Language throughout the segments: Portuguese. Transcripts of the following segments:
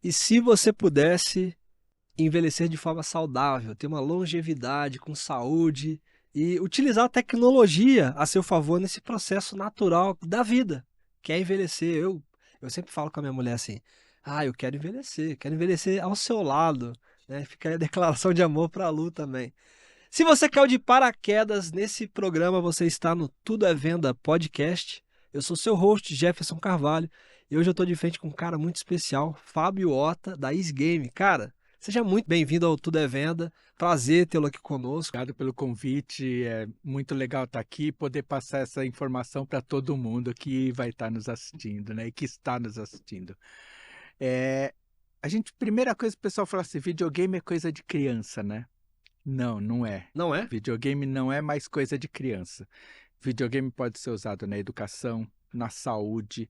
E se você pudesse envelhecer de forma saudável, ter uma longevidade com saúde e utilizar a tecnologia a seu favor nesse processo natural da vida, que é envelhecer. Eu sempre falo com a minha mulher assim: ah, eu quero envelhecer ao seu lado, né? Fica aí a declaração de amor para a Lu também. Se você caiu de paraquedas nesse programa, você está no Tudo é Venda Podcast. Eu sou seu host, Jefferson Carvalho, e hoje eu estou de frente com um cara muito especial, Fábio Ota, da Isgame. Cara, seja muito bem-vindo ao Tudo é Venda. Prazer tê-lo aqui conosco. Obrigado pelo convite, é muito legal estar aqui e poder passar essa informação para todo mundo que vai estar nos assistindo, né? E que está nos assistindo. Primeira coisa que o pessoal fala assim, videogame é coisa de criança, né? Não, não é. Não é? Videogame não é mais coisa de criança. Videogame pode ser usado na educação, na saúde,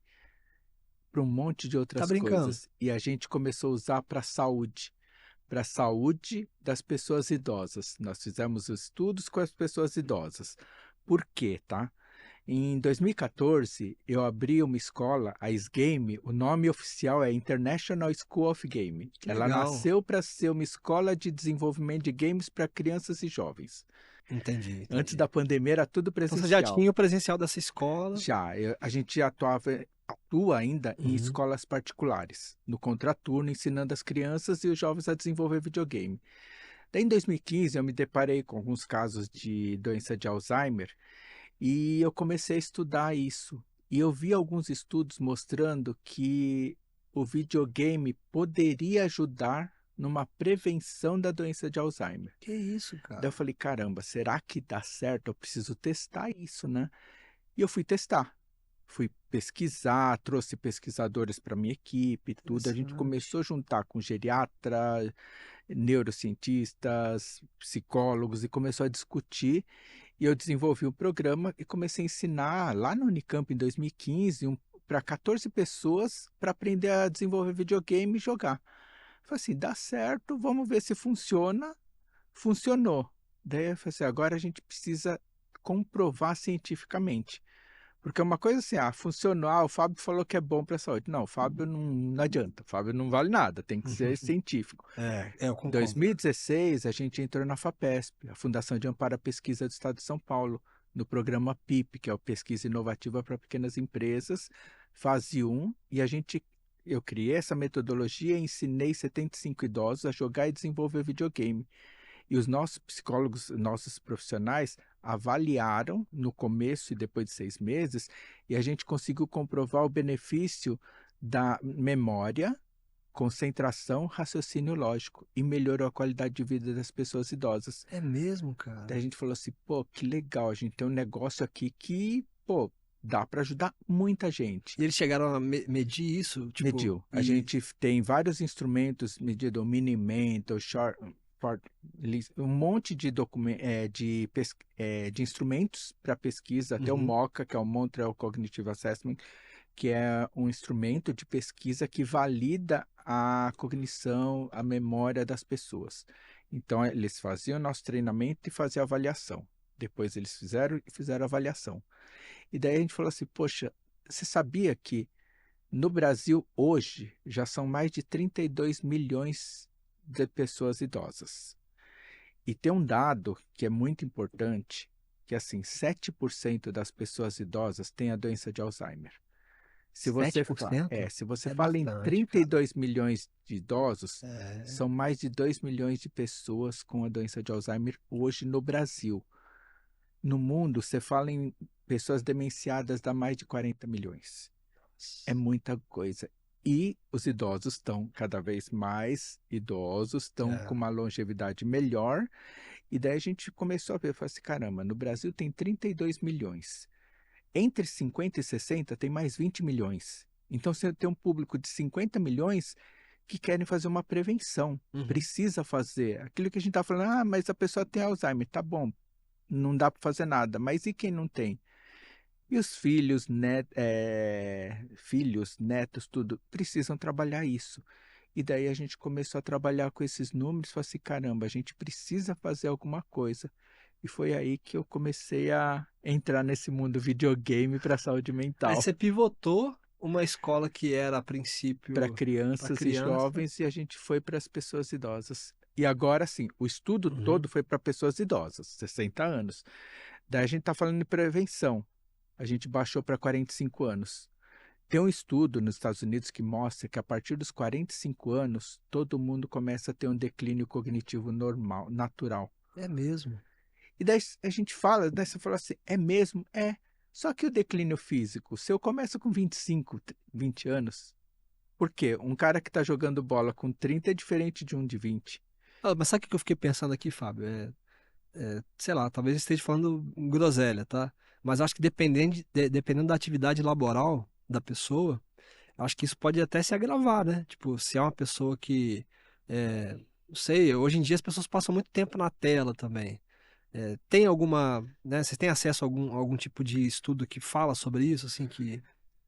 para um monte de Tá outras brincando? coisas. E a gente começou a usar para a saúde das pessoas idosas. Nós fizemos estudos com as pessoas idosas. Por quê, tá? Em 2014, eu abri uma escola, a SGame, o nome oficial é International School of Game. Que Ela legal. nasceu para ser uma escola de desenvolvimento de games para crianças e jovens. Entendi, Antes entendi. da pandemia era tudo Então você já presencial. tinha o presencial dessa escola. A gente atua ainda em Uhum. escolas particulares, no contraturno, ensinando as crianças e os jovens a desenvolver videogame. Daí, em 2015, eu me deparei com alguns casos de doença de Alzheimer e eu comecei a estudar isso. E eu vi alguns estudos mostrando que o videogame poderia ajudar numa prevenção da doença de Alzheimer. Que isso, Daí eu cara? falei, caramba, será que dá certo? Eu preciso testar isso, né? E eu fui testar. Fui pesquisar, trouxe pesquisadores para minha equipe, tudo. A gente Interessante. começou a juntar com geriatra, neurocientistas, psicólogos e começou a discutir. E eu desenvolvi um programa e comecei a ensinar lá no Unicamp em 2015 para 14 pessoas para aprender a desenvolver videogame e jogar. Falei assim, dá certo, vamos ver se funciona. Funcionou. Daí eu falei assim, agora a gente precisa comprovar cientificamente. Porque uma coisa assim, funcionou, o Fábio falou que é bom para a saúde. Não, o Fábio não adianta, o Fábio não vale nada, tem que ser científico. Eu Em concordo. 2016, a gente entrou na FAPESP, a Fundação de Amparo à Pesquisa do Estado de São Paulo, no programa PIP, que é o Pesquisa Inovativa para Pequenas Empresas, fase 1, e eu criei essa metodologia e ensinei 75 idosos a jogar e desenvolver videogame. E os nossos psicólogos, nossos profissionais, avaliaram no começo e depois de 6 meses, e a gente conseguiu comprovar o benefício da memória, concentração, raciocínio lógico, e melhorou a qualidade de vida das pessoas idosas. É mesmo, Daí a cara? gente falou assim, pô, que legal, a gente tem um negócio aqui que, pô, dá para ajudar muita gente. E eles chegaram a medir isso, tipo, Mediu. A e gente tem vários instrumentos medido, o Minimental, um monte de, de instrumentos para pesquisa, até o uhum. MoCA, que é o Montreal Cognitive Assessment, que é um instrumento de pesquisa que valida a cognição, a memória das pessoas. Então, eles faziam nosso treinamento e faziam a avaliação. Depois eles fizeram a avaliação. E daí a gente falou assim, poxa, você sabia que no Brasil, hoje, já são mais de 32 milhões de pessoas idosas. E tem um dado que é muito importante, que assim, 7% das pessoas idosas têm a doença de Alzheimer. Sete por cento Se você é fala em bastante, cara. 32 milhões de idosos, É, são mais de 2 milhões de pessoas com a doença de Alzheimer hoje no Brasil. No mundo, você fala em pessoas demenciadas, dá mais de 40 milhões. É muita coisa. E os idosos estão cada vez mais idosos, estão com é. uma longevidade melhor. E daí a gente começou a ver, falou assim, caramba, no Brasil tem 32 milhões. Entre 50 e 60 tem mais 20 milhões. Então você tem um público de 50 milhões que querem fazer uma prevenção. Uhum. Precisa fazer. Aquilo que a gente está falando, mas a pessoa tem Alzheimer, tá bom, não dá para fazer nada. Mas e quem não tem? E os filhos, netos, tudo, precisam trabalhar isso. E daí a gente começou a trabalhar com esses números e falou assim, caramba, a gente precisa fazer alguma coisa. E foi aí que eu comecei a entrar nesse mundo videogame para a saúde Aí mental. você pivotou uma escola que era a para princípio para crianças e criança. jovens, e a gente foi para as pessoas idosas. E agora sim, o estudo Uhum. todo foi para pessoas idosas, 60 anos. Daí a gente está falando de prevenção. A gente baixou para 45 anos. Tem um estudo nos Estados Unidos que mostra que a partir dos 45 anos, todo mundo começa a ter um declínio cognitivo normal, natural. É mesmo. E daí a gente fala, daí você fala assim, é mesmo? É. Só que o declínio físico, se eu começo com 25, 20 anos, por quê? Um cara que está jogando bola com 30 é diferente de um de 20. Ah, mas sabe o que eu fiquei pensando aqui, Fábio? Sei lá, talvez eu esteja falando groselha, tá? Mas acho que dependendo da atividade laboral da pessoa, acho que isso pode até se agravar, né? Tipo, se é uma pessoa que, não sei, hoje em dia as pessoas passam muito tempo na tela também. Tem alguma, né? Vocês têm acesso a algum tipo de estudo que fala sobre isso, assim, que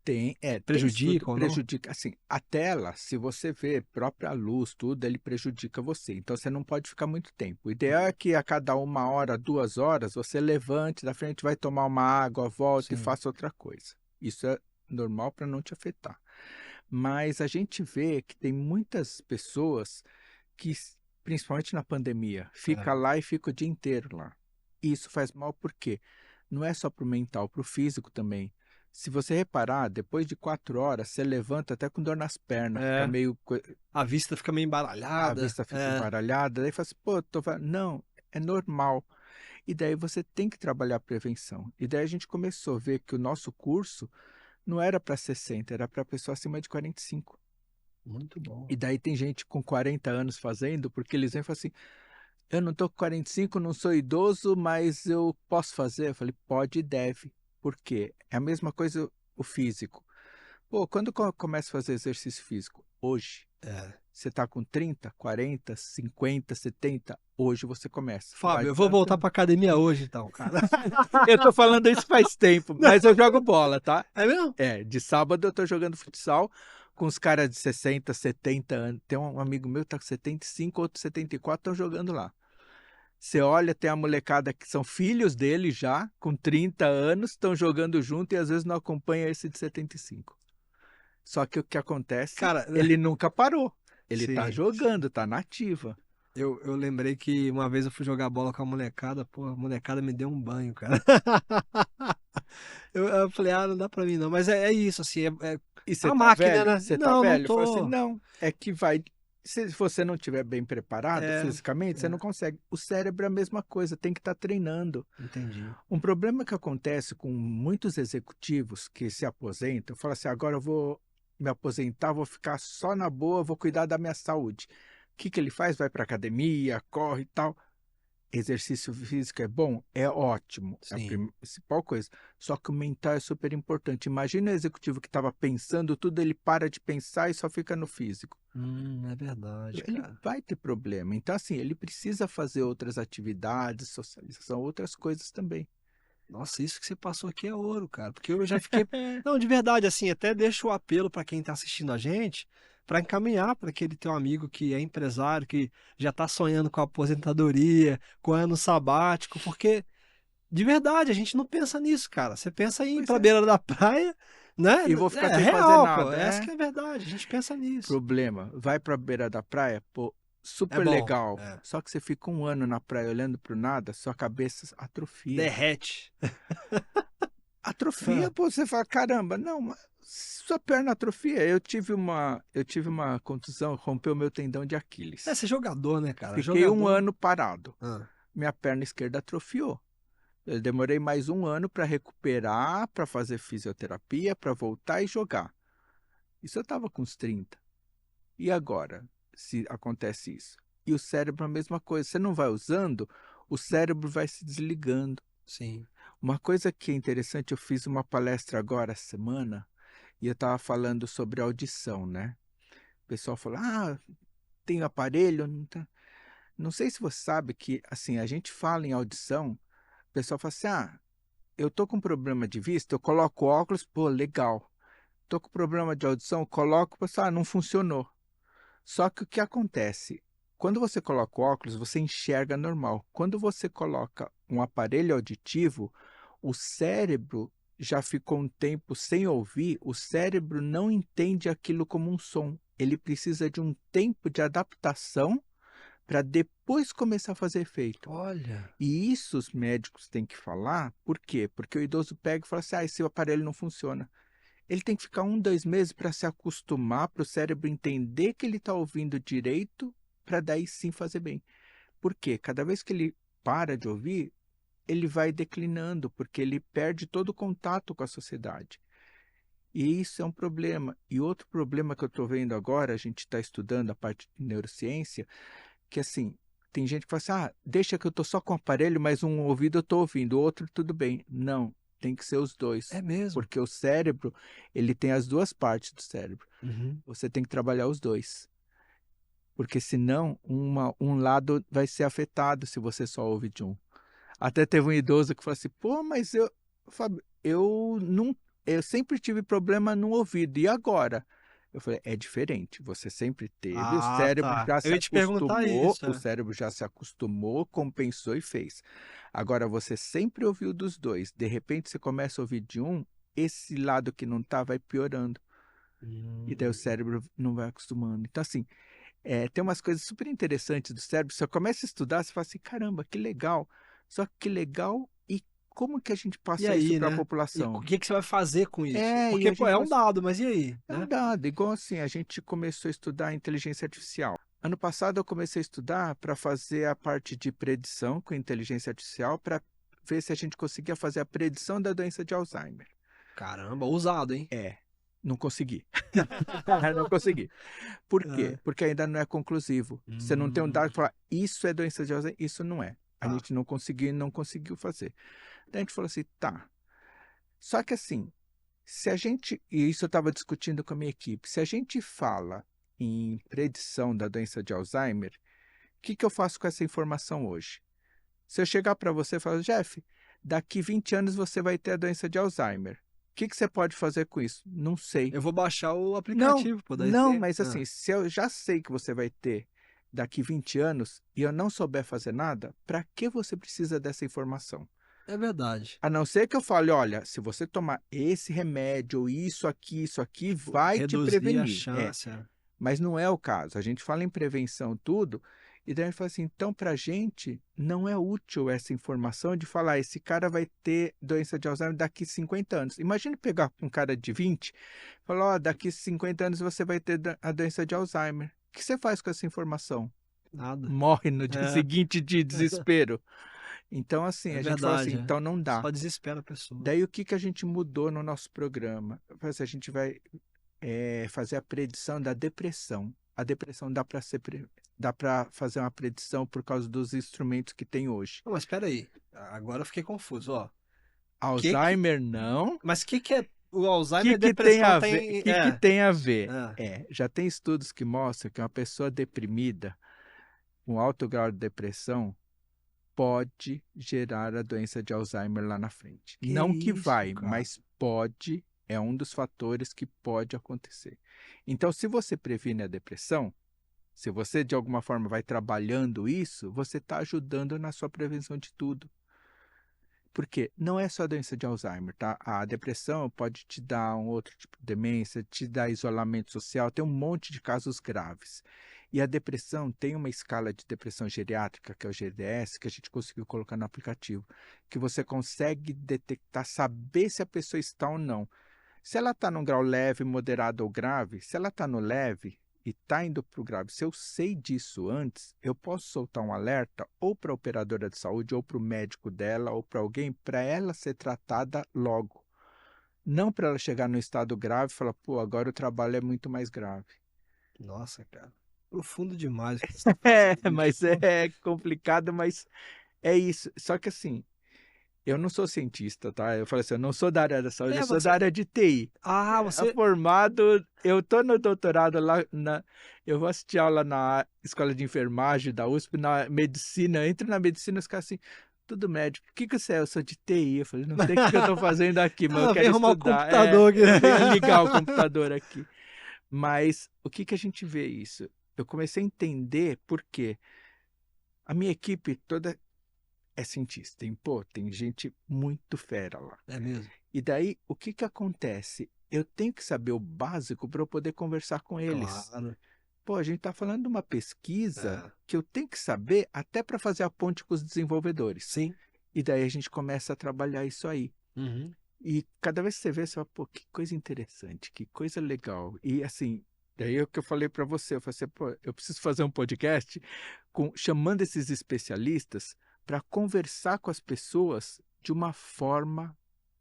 Tem estudo, prejudica ou não? prejudica, assim, a tela, se você vê, própria luz, tudo, ele prejudica você, então você não pode ficar muito tempo. O ideal é que a cada 1 hora, 2 horas, você levante da frente, vai tomar uma água, volta e Sim. faça outra coisa. Isso é normal para não te afetar. Mas a gente vê que tem muitas pessoas que, principalmente na pandemia, fica É. lá e fica o dia inteiro lá. E isso faz mal por quê? Não é só para o mental, para o físico também. Se você reparar, depois de 4 horas, você levanta até com dor nas pernas, fica É, meio... a vista fica meio A embaralhada. vista fica É, embaralhada, daí fala assim, pô, não, é normal. E daí você tem que trabalhar a prevenção. E daí a gente começou a ver que o nosso curso não era para 60, era para pessoa acima de 45. muito bom. E daí tem gente com 40 anos fazendo, porque eles vêm e falam assim, eu não estou com 45, não sou idoso, mas eu posso fazer? Eu falei, pode e deve. Por quê? É a mesma coisa o físico. Pô, quando começa a fazer exercício físico? Hoje. É. Você está com 30, 40, 50, 70, hoje você começa. Não Fábio, eu vou voltar adianta. pra academia hoje, então, cara. Eu tô falando isso faz tempo, mas eu jogo bola, tá? É mesmo? É, de sábado eu tô jogando futsal com os caras de 60, 70 anos. Tem um amigo meu que tá com 75, outro 74, estão jogando lá. Você olha, tem a molecada que são filhos dele já, com 30 anos, estão jogando junto e às vezes não acompanha esse de 75. Só que o que acontece, Cara, ele nunca parou. Ele tá sim, sim. jogando, tá na ativa. Eu lembrei que uma vez eu fui jogar bola com a molecada, pô, a molecada me deu um banho, cara. Eu falei, ah, não dá pra mim não. Mas é isso, assim, é E a você tá máquina, velho? né? Você tá Não, não velho? Fala assim, tô. não, é que vai. Se você não estiver bem preparado É, fisicamente, você não consegue. O cérebro é a mesma coisa, tem que estar treinando. entendi. Um problema que acontece com muitos executivos que se aposentam, fala assim, agora eu vou me aposentar, vou ficar só na boa, vou cuidar da minha saúde. O que que ele faz? Vai para academia, corre e tal. Exercício físico é bom? É ótimo, é a Sim. principal coisa. Só que o mental é super importante. Imagina o executivo que estava pensando tudo, ele para de pensar e só fica no físico. É verdade, Ele cara. vai ter problema. Então, assim, ele precisa fazer outras atividades, socialização, outras coisas também. Nossa, isso que você passou aqui é ouro, cara. Porque eu já fiquei. Não, de verdade, assim, até deixo o apelo para quem tá assistindo a gente, para encaminhar para aquele teu amigo que é empresário, que já tá sonhando com a aposentadoria, com o ano sabático, porque de verdade a gente não pensa nisso, cara. Você pensa em ir Pois pra é. beira da praia, né? E vou ficar É sem fazer real, pô. nada. Essa É que é a verdade. A gente pensa nisso. problema. Vai para a beira da praia, pô, É super bom. legal. É. Só que você fica 1 ano na praia olhando para o nada, sua cabeça atrofia. Derrete. Atrofia, pô, você fala, caramba, não, mas sua perna atrofia. Eu tive uma contusão, rompeu meu tendão de É, Aquiles. ser jogador, né, cara? Fiquei um Jogador. ano parado. Ah, Minha perna esquerda atrofiou. Eu demorei mais 1 ano para recuperar, para fazer fisioterapia, para voltar e jogar. Isso eu estava com uns 30. E agora, se acontece isso? E o cérebro a mesma coisa. Você não vai usando, o cérebro vai se desligando. sim. Uma coisa que é interessante, eu fiz uma palestra agora essa semana e eu estava falando sobre audição, né? O pessoal falou, tem aparelho? Não, não sei se você sabe que, assim, a gente fala em audição, o pessoal fala assim, eu tô com problema de vista, eu coloco óculos, pô, legal. Tô com problema de audição, eu coloco, o pessoal, não funcionou. Só que o que acontece? Quando você coloca o óculos, você enxerga normal. Quando você coloca um aparelho auditivo, o cérebro já ficou um tempo sem ouvir, o cérebro não entende aquilo como um som. Ele precisa de um tempo de adaptação para depois começar a fazer efeito. Olha. E isso os médicos têm que falar, por quê? Porque o idoso pega e fala assim, esse aparelho não funciona. Ele tem que ficar 1, 2 meses para se acostumar, para o cérebro entender que ele está ouvindo direito, para daí sim fazer bem. Por quê? Cada vez que ele para de ouvir, ele vai declinando, porque ele perde todo o contato com a sociedade. E isso é um problema. E outro problema que eu estou vendo agora, a gente está estudando a parte de neurociência, que assim, tem gente que fala assim, deixa que eu estou só com o aparelho, mas um ouvido eu estou ouvindo, o outro tudo bem. Não, tem que ser os dois. É mesmo? Porque o cérebro, ele tem as duas partes do cérebro. Uhum. Você tem que trabalhar os dois. Porque senão, um lado vai ser afetado se você só ouve de um. Até teve um idoso que falou assim, pô, mas Fábio, eu sempre tive problema no ouvido, e agora? Eu falei, é diferente, você sempre teve, Ah, tá. Eu ia te perguntar isso. o cérebro já se acostumou, compensou e fez. Agora, você sempre ouviu dos dois, de repente você começa a ouvir de um, esse lado que não tá vai piorando, e daí o cérebro não vai acostumando. Então, assim, tem umas coisas super interessantes do cérebro, você começa a estudar, você fala assim, caramba, que legal, só que legal, e como que a gente E passa isso aí, para a né? E o população? que que você vai fazer com isso? E Porque, a pô, gente é fala um assim, dado, mas e aí, é um né? dado, igual assim, a gente começou a estudar inteligência artificial. Ano passado eu comecei a estudar para fazer a parte de predição com inteligência artificial, para ver se a gente conseguia fazer a predição da doença de Alzheimer. Caramba, ousado, hein? Não consegui. Não consegui. Por quê? É. Porque ainda não é conclusivo. Você não tem um dado que fala, isso é doença de Alzheimer, isso não é. A Tá. gente não conseguiu fazer. Daí a gente falou assim, tá. Só que assim, se a gente, e isso eu estava discutindo com a minha equipe, se a gente fala em predição da doença de Alzheimer, o que eu faço com essa informação hoje? Se eu chegar para você e falar, Jeff, daqui 20 anos você vai ter a doença de Alzheimer. O que você pode fazer com isso? Não sei. Eu vou baixar o Não, aplicativo, pô, daí não, você... mas assim, se eu já sei que você vai ter daqui 20 anos e eu não souber fazer nada, para que você precisa dessa informação? É verdade. A não ser que eu fale, olha, se você tomar esse remédio, ou isso aqui, vai te Reduzir a prevenir. chance. Mas não é o caso. A gente fala em prevenção tudo, e daí a gente fala assim, então para a gente não é útil essa informação de falar, esse cara vai ter doença de Alzheimer daqui 50 anos. Imagine pegar um cara de 20 e falar, ó, daqui 50 anos você vai ter a doença de Alzheimer. O que você faz com essa informação? Nada. Morre no dia É, seguinte de desespero. Então, assim, é a gente fala assim, verdade. então não dá. Só desespera a pessoa. Daí o que a gente mudou no nosso programa? A gente vai fazer a predição da depressão. A depressão dá para fazer uma predição por causa dos instrumentos que tem hoje. Não, mas espera aí. Agora eu fiquei confuso, ó. Alzheimer não. Mas que é o Alzheimer e a Que tem depressão a ver? tem... Que tem a ver? É. Já tem estudos que mostram que uma pessoa deprimida, com alto grau de depressão, pode gerar a doença de Alzheimer lá na frente. Que Não que isso, vai, cara? mas pode, é um dos fatores que pode acontecer. Então, se você previne a depressão, se você de alguma forma vai trabalhando isso, você está ajudando na sua prevenção de tudo. Porque não é só a doença de Alzheimer, tá? A depressão pode te dar um outro tipo de demência, te dar isolamento social, tem um monte de casos graves. E a depressão tem uma escala de depressão geriátrica, que é o GDS, que a gente conseguiu colocar no aplicativo, que você consegue detectar, saber se a pessoa está ou não. Se ela está num grau leve, moderado ou grave, se ela está no leve e está indo para o grave, se eu sei disso antes, eu posso soltar um alerta ou para a operadora de saúde, ou para o médico dela, ou para alguém, para ela ser tratada logo. Não para ela chegar no estado grave e falar, pô, agora o trabalho é muito mais grave. Nossa, cara. Profundo demais o que você está fazendo, Mas bicho. é complicado, mas é isso. Só que assim, eu não sou cientista, tá? Eu falei assim, eu não sou da área da saúde, eu sou da Você... área de TI. Ah, você... Formado, eu tô no doutorado lá, eu vou assistir aula na escola de enfermagem da USP, na medicina, entro na medicina, os caras assim, tudo médico, o que você é? Eu sou de TI, eu falei, não sei o que eu tô fazendo aqui, mas eu vem quero arrumar o estudar. computador aqui. Eu venho ligar o computador aqui. Mas o que a gente vê isso? Eu comecei a entender por quê. A minha equipe toda é cientista, pô, tem gente muito fera lá. É mesmo? E daí, o que que acontece? Eu tenho que saber o básico para eu poder conversar com eles. Claro. Pô, a gente está falando de uma pesquisa É. que eu tenho que saber até para fazer a ponte com os desenvolvedores. Sim. E daí a gente começa a trabalhar isso aí. Uhum. E cada vez que você vê, você fala, pô, que coisa interessante, que coisa legal. E assim, daí é o que eu falei para você, eu falei assim, pô, eu preciso fazer um podcast chamando esses especialistas para conversar com as pessoas de uma forma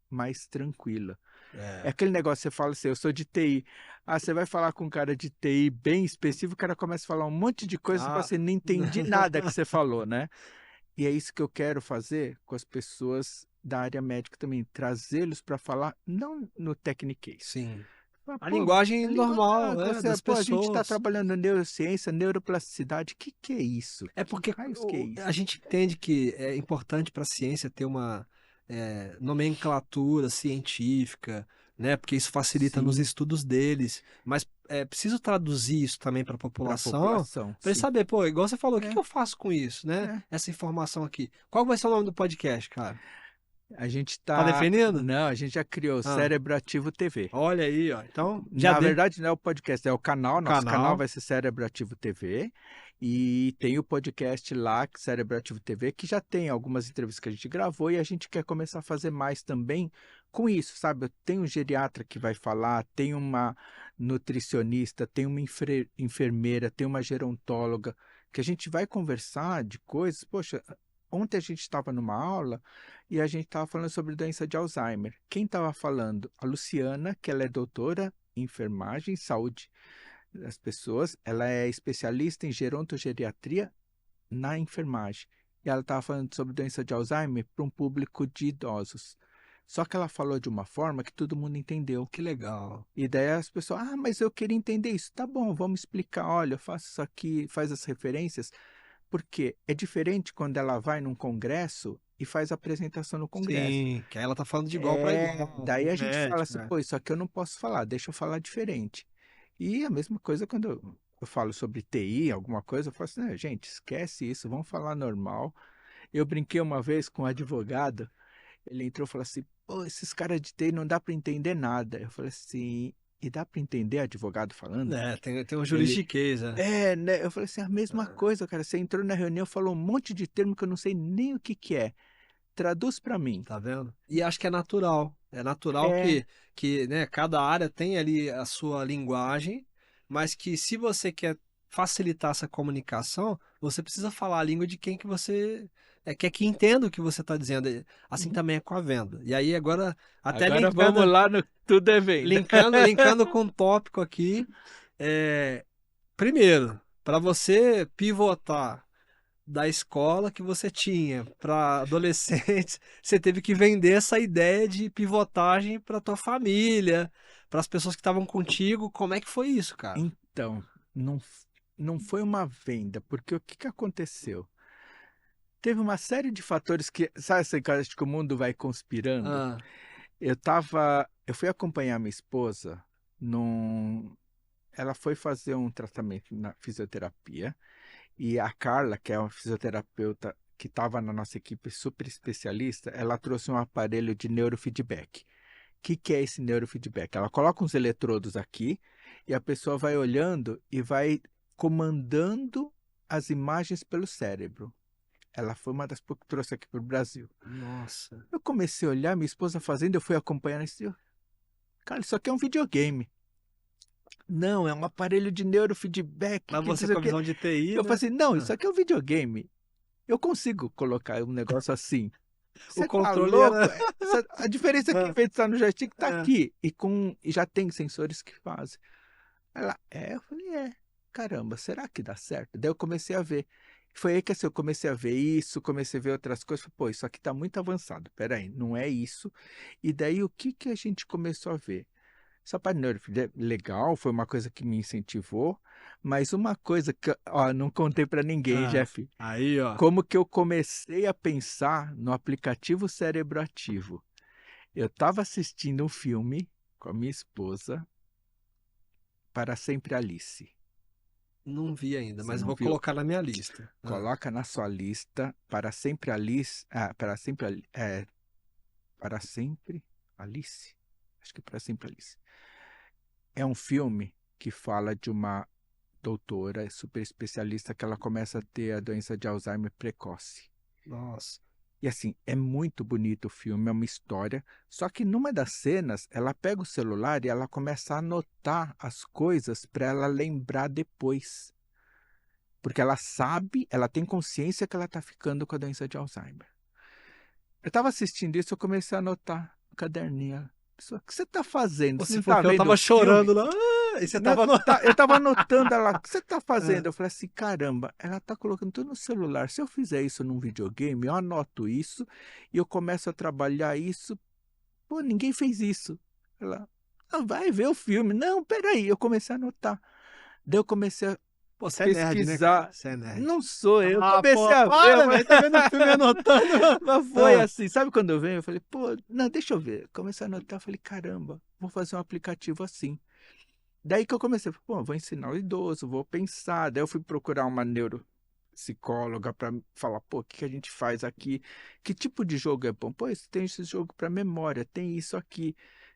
mais tranquila. É É. aquele negócio, você fala assim, eu sou de TI. Ah, você vai falar com um cara de TI bem específico, o cara começa a falar um monte de coisa, você fala Ah. assim, não entendi nada que você falou, né? E é isso que eu quero fazer com as pessoas da área médica também, trazê-los para falar, não no techniquez. Sim. Mas, A pô, linguagem a língua, normal, você, das pô, a gente está pessoas. trabalhando neurociência, neuroplasticidade, o que é isso? É Que porque raios que é a isso? gente entende que é importante para a ciência ter uma nomenclatura científica, né? Porque isso facilita nos Sim, estudos deles. Mas é preciso traduzir isso também para a para a população, população, para eles sim. saber, pô, igual você falou, o que que É, eu faço com isso, né? é. Essa informação aqui. Qual vai ser o nome do podcast, cara? A gente Tá está... definindo? Não, a gente já criou Ah, Cérebro Ativo TV. olha aí, ó. Então, já Na dê verdade, não é o podcast, é o canal. o Nosso canal canal. vai ser Cérebro Ativo TV. E tem o podcast lá, Cérebro Ativo TV, que já tem algumas entrevistas que a gente gravou e a gente quer começar a fazer mais também com isso, sabe? Eu tenho um geriatra que vai falar, tem uma nutricionista, tem uma enfermeira, tem uma gerontóloga, que a gente vai conversar de coisas. Poxa, ontem a gente estava numa aula e a gente estava falando sobre doença de Alzheimer. Quem estava falando? A Luciana, que ela é doutora em enfermagem e saúde das pessoas, ela é especialista em gerontogeriatria na enfermagem. E ela estava falando sobre doença de Alzheimer para um público de idosos. Só que ela falou de uma forma que todo mundo entendeu. Que legal. E daí as pessoas, ah, mas eu queria entender isso. Tá bom, vamos explicar. Olha, eu faço isso aqui, faz as referências. Porque é diferente quando ela vai num congresso e faz a apresentação no congresso. Sim, que aí ela tá falando de igual para É, igual, daí com o a gente fala médico, assim, né? pô, isso aqui eu não posso falar, deixa eu falar diferente. E a mesma coisa quando eu falo sobre TI, alguma coisa, eu falo assim, "Não, gente, esquece isso, vamos falar normal." Eu brinquei uma vez com um advogado, ele entrou e falou assim, pô, esses caras de TI não dá para entender nada. Eu falei assim, e dá para entender advogado falando? É, tem um Ele, juridiquês, né? né? Eu falei assim, a mesma É, coisa, cara, você entrou na reunião, falou um monte de termo que eu não sei nem o que que é. Traduz para mim. tá vendo? E acho que é natural. É natural É, que né, cada área tem ali a sua linguagem, mas que se você quer facilitar essa comunicação, você precisa falar a língua de quem que você quer que entenda o que você está dizendo. Assim uhum. também é com a venda. E aí agora, até Agora vamos linkando, lá no Tudo é Venda. linkando com o tópico aqui, é, primeiro, para você pivotar da escola que você tinha para adolescentes, você teve que vender essa ideia de pivotagem para tua família, para as pessoas que estavam contigo. Como é que foi isso, cara? Então, não, não foi uma venda, porque o que que aconteceu? Teve uma série de fatores que, sabe essa coisa de que o mundo vai conspirando? Ah, Eu fui acompanhar minha esposa num, ela foi fazer um tratamento na fisioterapia e a Carla, que é uma fisioterapeuta que estava na nossa equipe super especialista, ela trouxe um aparelho de neurofeedback. O que é esse neurofeedback? Ela coloca uns eletrodos aqui e a pessoa vai olhando e vai comandando as imagens pelo cérebro. Ela foi uma das poucas que trouxe aqui para o Brasil. nossa. Eu comecei a olhar, minha esposa fazendo, eu fui acompanhando isso. Cara, isso aqui é um videogame. Não, é um aparelho de neurofeedback, Mas que não você sei com o a quê. visão de TI, Eu falei né? assim, não, isso Ah, aqui é um videogame. Eu consigo colocar um negócio assim. o Você tá controle louco? era. A diferença é que, em Ah, vez de estar no joystick, tá é. aqui. E já tem sensores que fazem. Ela, eu falei, caramba, será que dá certo? Daí eu comecei a ver. Foi aí que assim, eu comecei a ver isso, comecei a ver outras coisas. Falei, pô, isso aqui tá muito avançado. Peraí, não é isso. E daí o que que a gente começou a ver? Essa parte legal, foi uma coisa que me incentivou. Mas uma coisa que, ó, não contei para ninguém, Ah, Jeff. aí, ó. Como que eu comecei a pensar no aplicativo Cérebro Ativo? Eu estava assistindo um filme com a minha esposa, Para Sempre Alice. Não vi ainda, Você mas eu não vou viu? colocar na minha lista. Ah, Coloca na sua lista Para Sempre Alice. Para sempre. Para sempre. Alice? Acho que para sempre Alice. É um filme que fala de uma doutora super especialista que ela começa a ter a doença de Alzheimer precoce. Nossa. E assim, é muito bonito o filme, é uma história. Só que numa das cenas, ela pega o celular e ela começa a anotar as coisas para ela lembrar depois. Porque ela sabe, ela tem consciência que ela está ficando com a doença de Alzheimer. Eu estava assistindo isso, eu comecei a anotar no caderninho. Pessoa, o que você está fazendo? Pô, Você se não for está que eu vendo o tava filme? chorando lá. E você Não, tava no. eu estava anotando ela. O que você está fazendo? É. Eu falei assim, caramba, ela está colocando tudo no celular. Se eu fizer isso num videogame, eu anoto isso e eu começo a trabalhar isso. Pô, ninguém fez isso. Ela, "Ah, vai ver o filme. Não, peraí. Eu comecei a anotar. Daí eu comecei a Pô, você é nerd, né, cara? pesquisar. Você é nerd. Não sou eu. Ah, Comecei pô, a ver, para, velho. Tá vendo o filme anotando? mas foi Ah, assim. Sabe quando eu venho? Eu falei, pô, não, deixa eu ver. Comecei a anotar. Falei, caramba, vou fazer um aplicativo assim. Daí que eu comecei, pô, vou ensinar o idoso, vou pensar. Daí eu fui procurar uma neuropsicóloga para falar, pô, o que a gente faz aqui? Que tipo de jogo é bom? Pô, tem esse jogo para memória, tem isso aqui.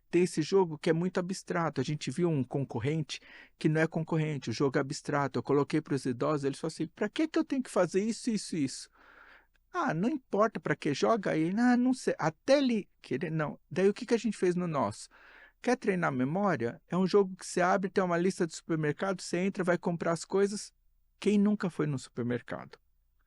Tem esse jogo que é muito abstrato. A gente viu um concorrente que não é concorrente, o jogo é abstrato. Eu coloquei para os idosos, eles falaram assim, para que eu tenho que fazer isso, isso, isso? Ah, não importa para que joga aí. Ah, não sei. Até ele querer, não. Daí o que a gente fez no nosso? Quer treinar a memória? É um jogo que você abre, tem uma lista de supermercado, você entra, vai comprar as coisas. Quem nunca foi no supermercado?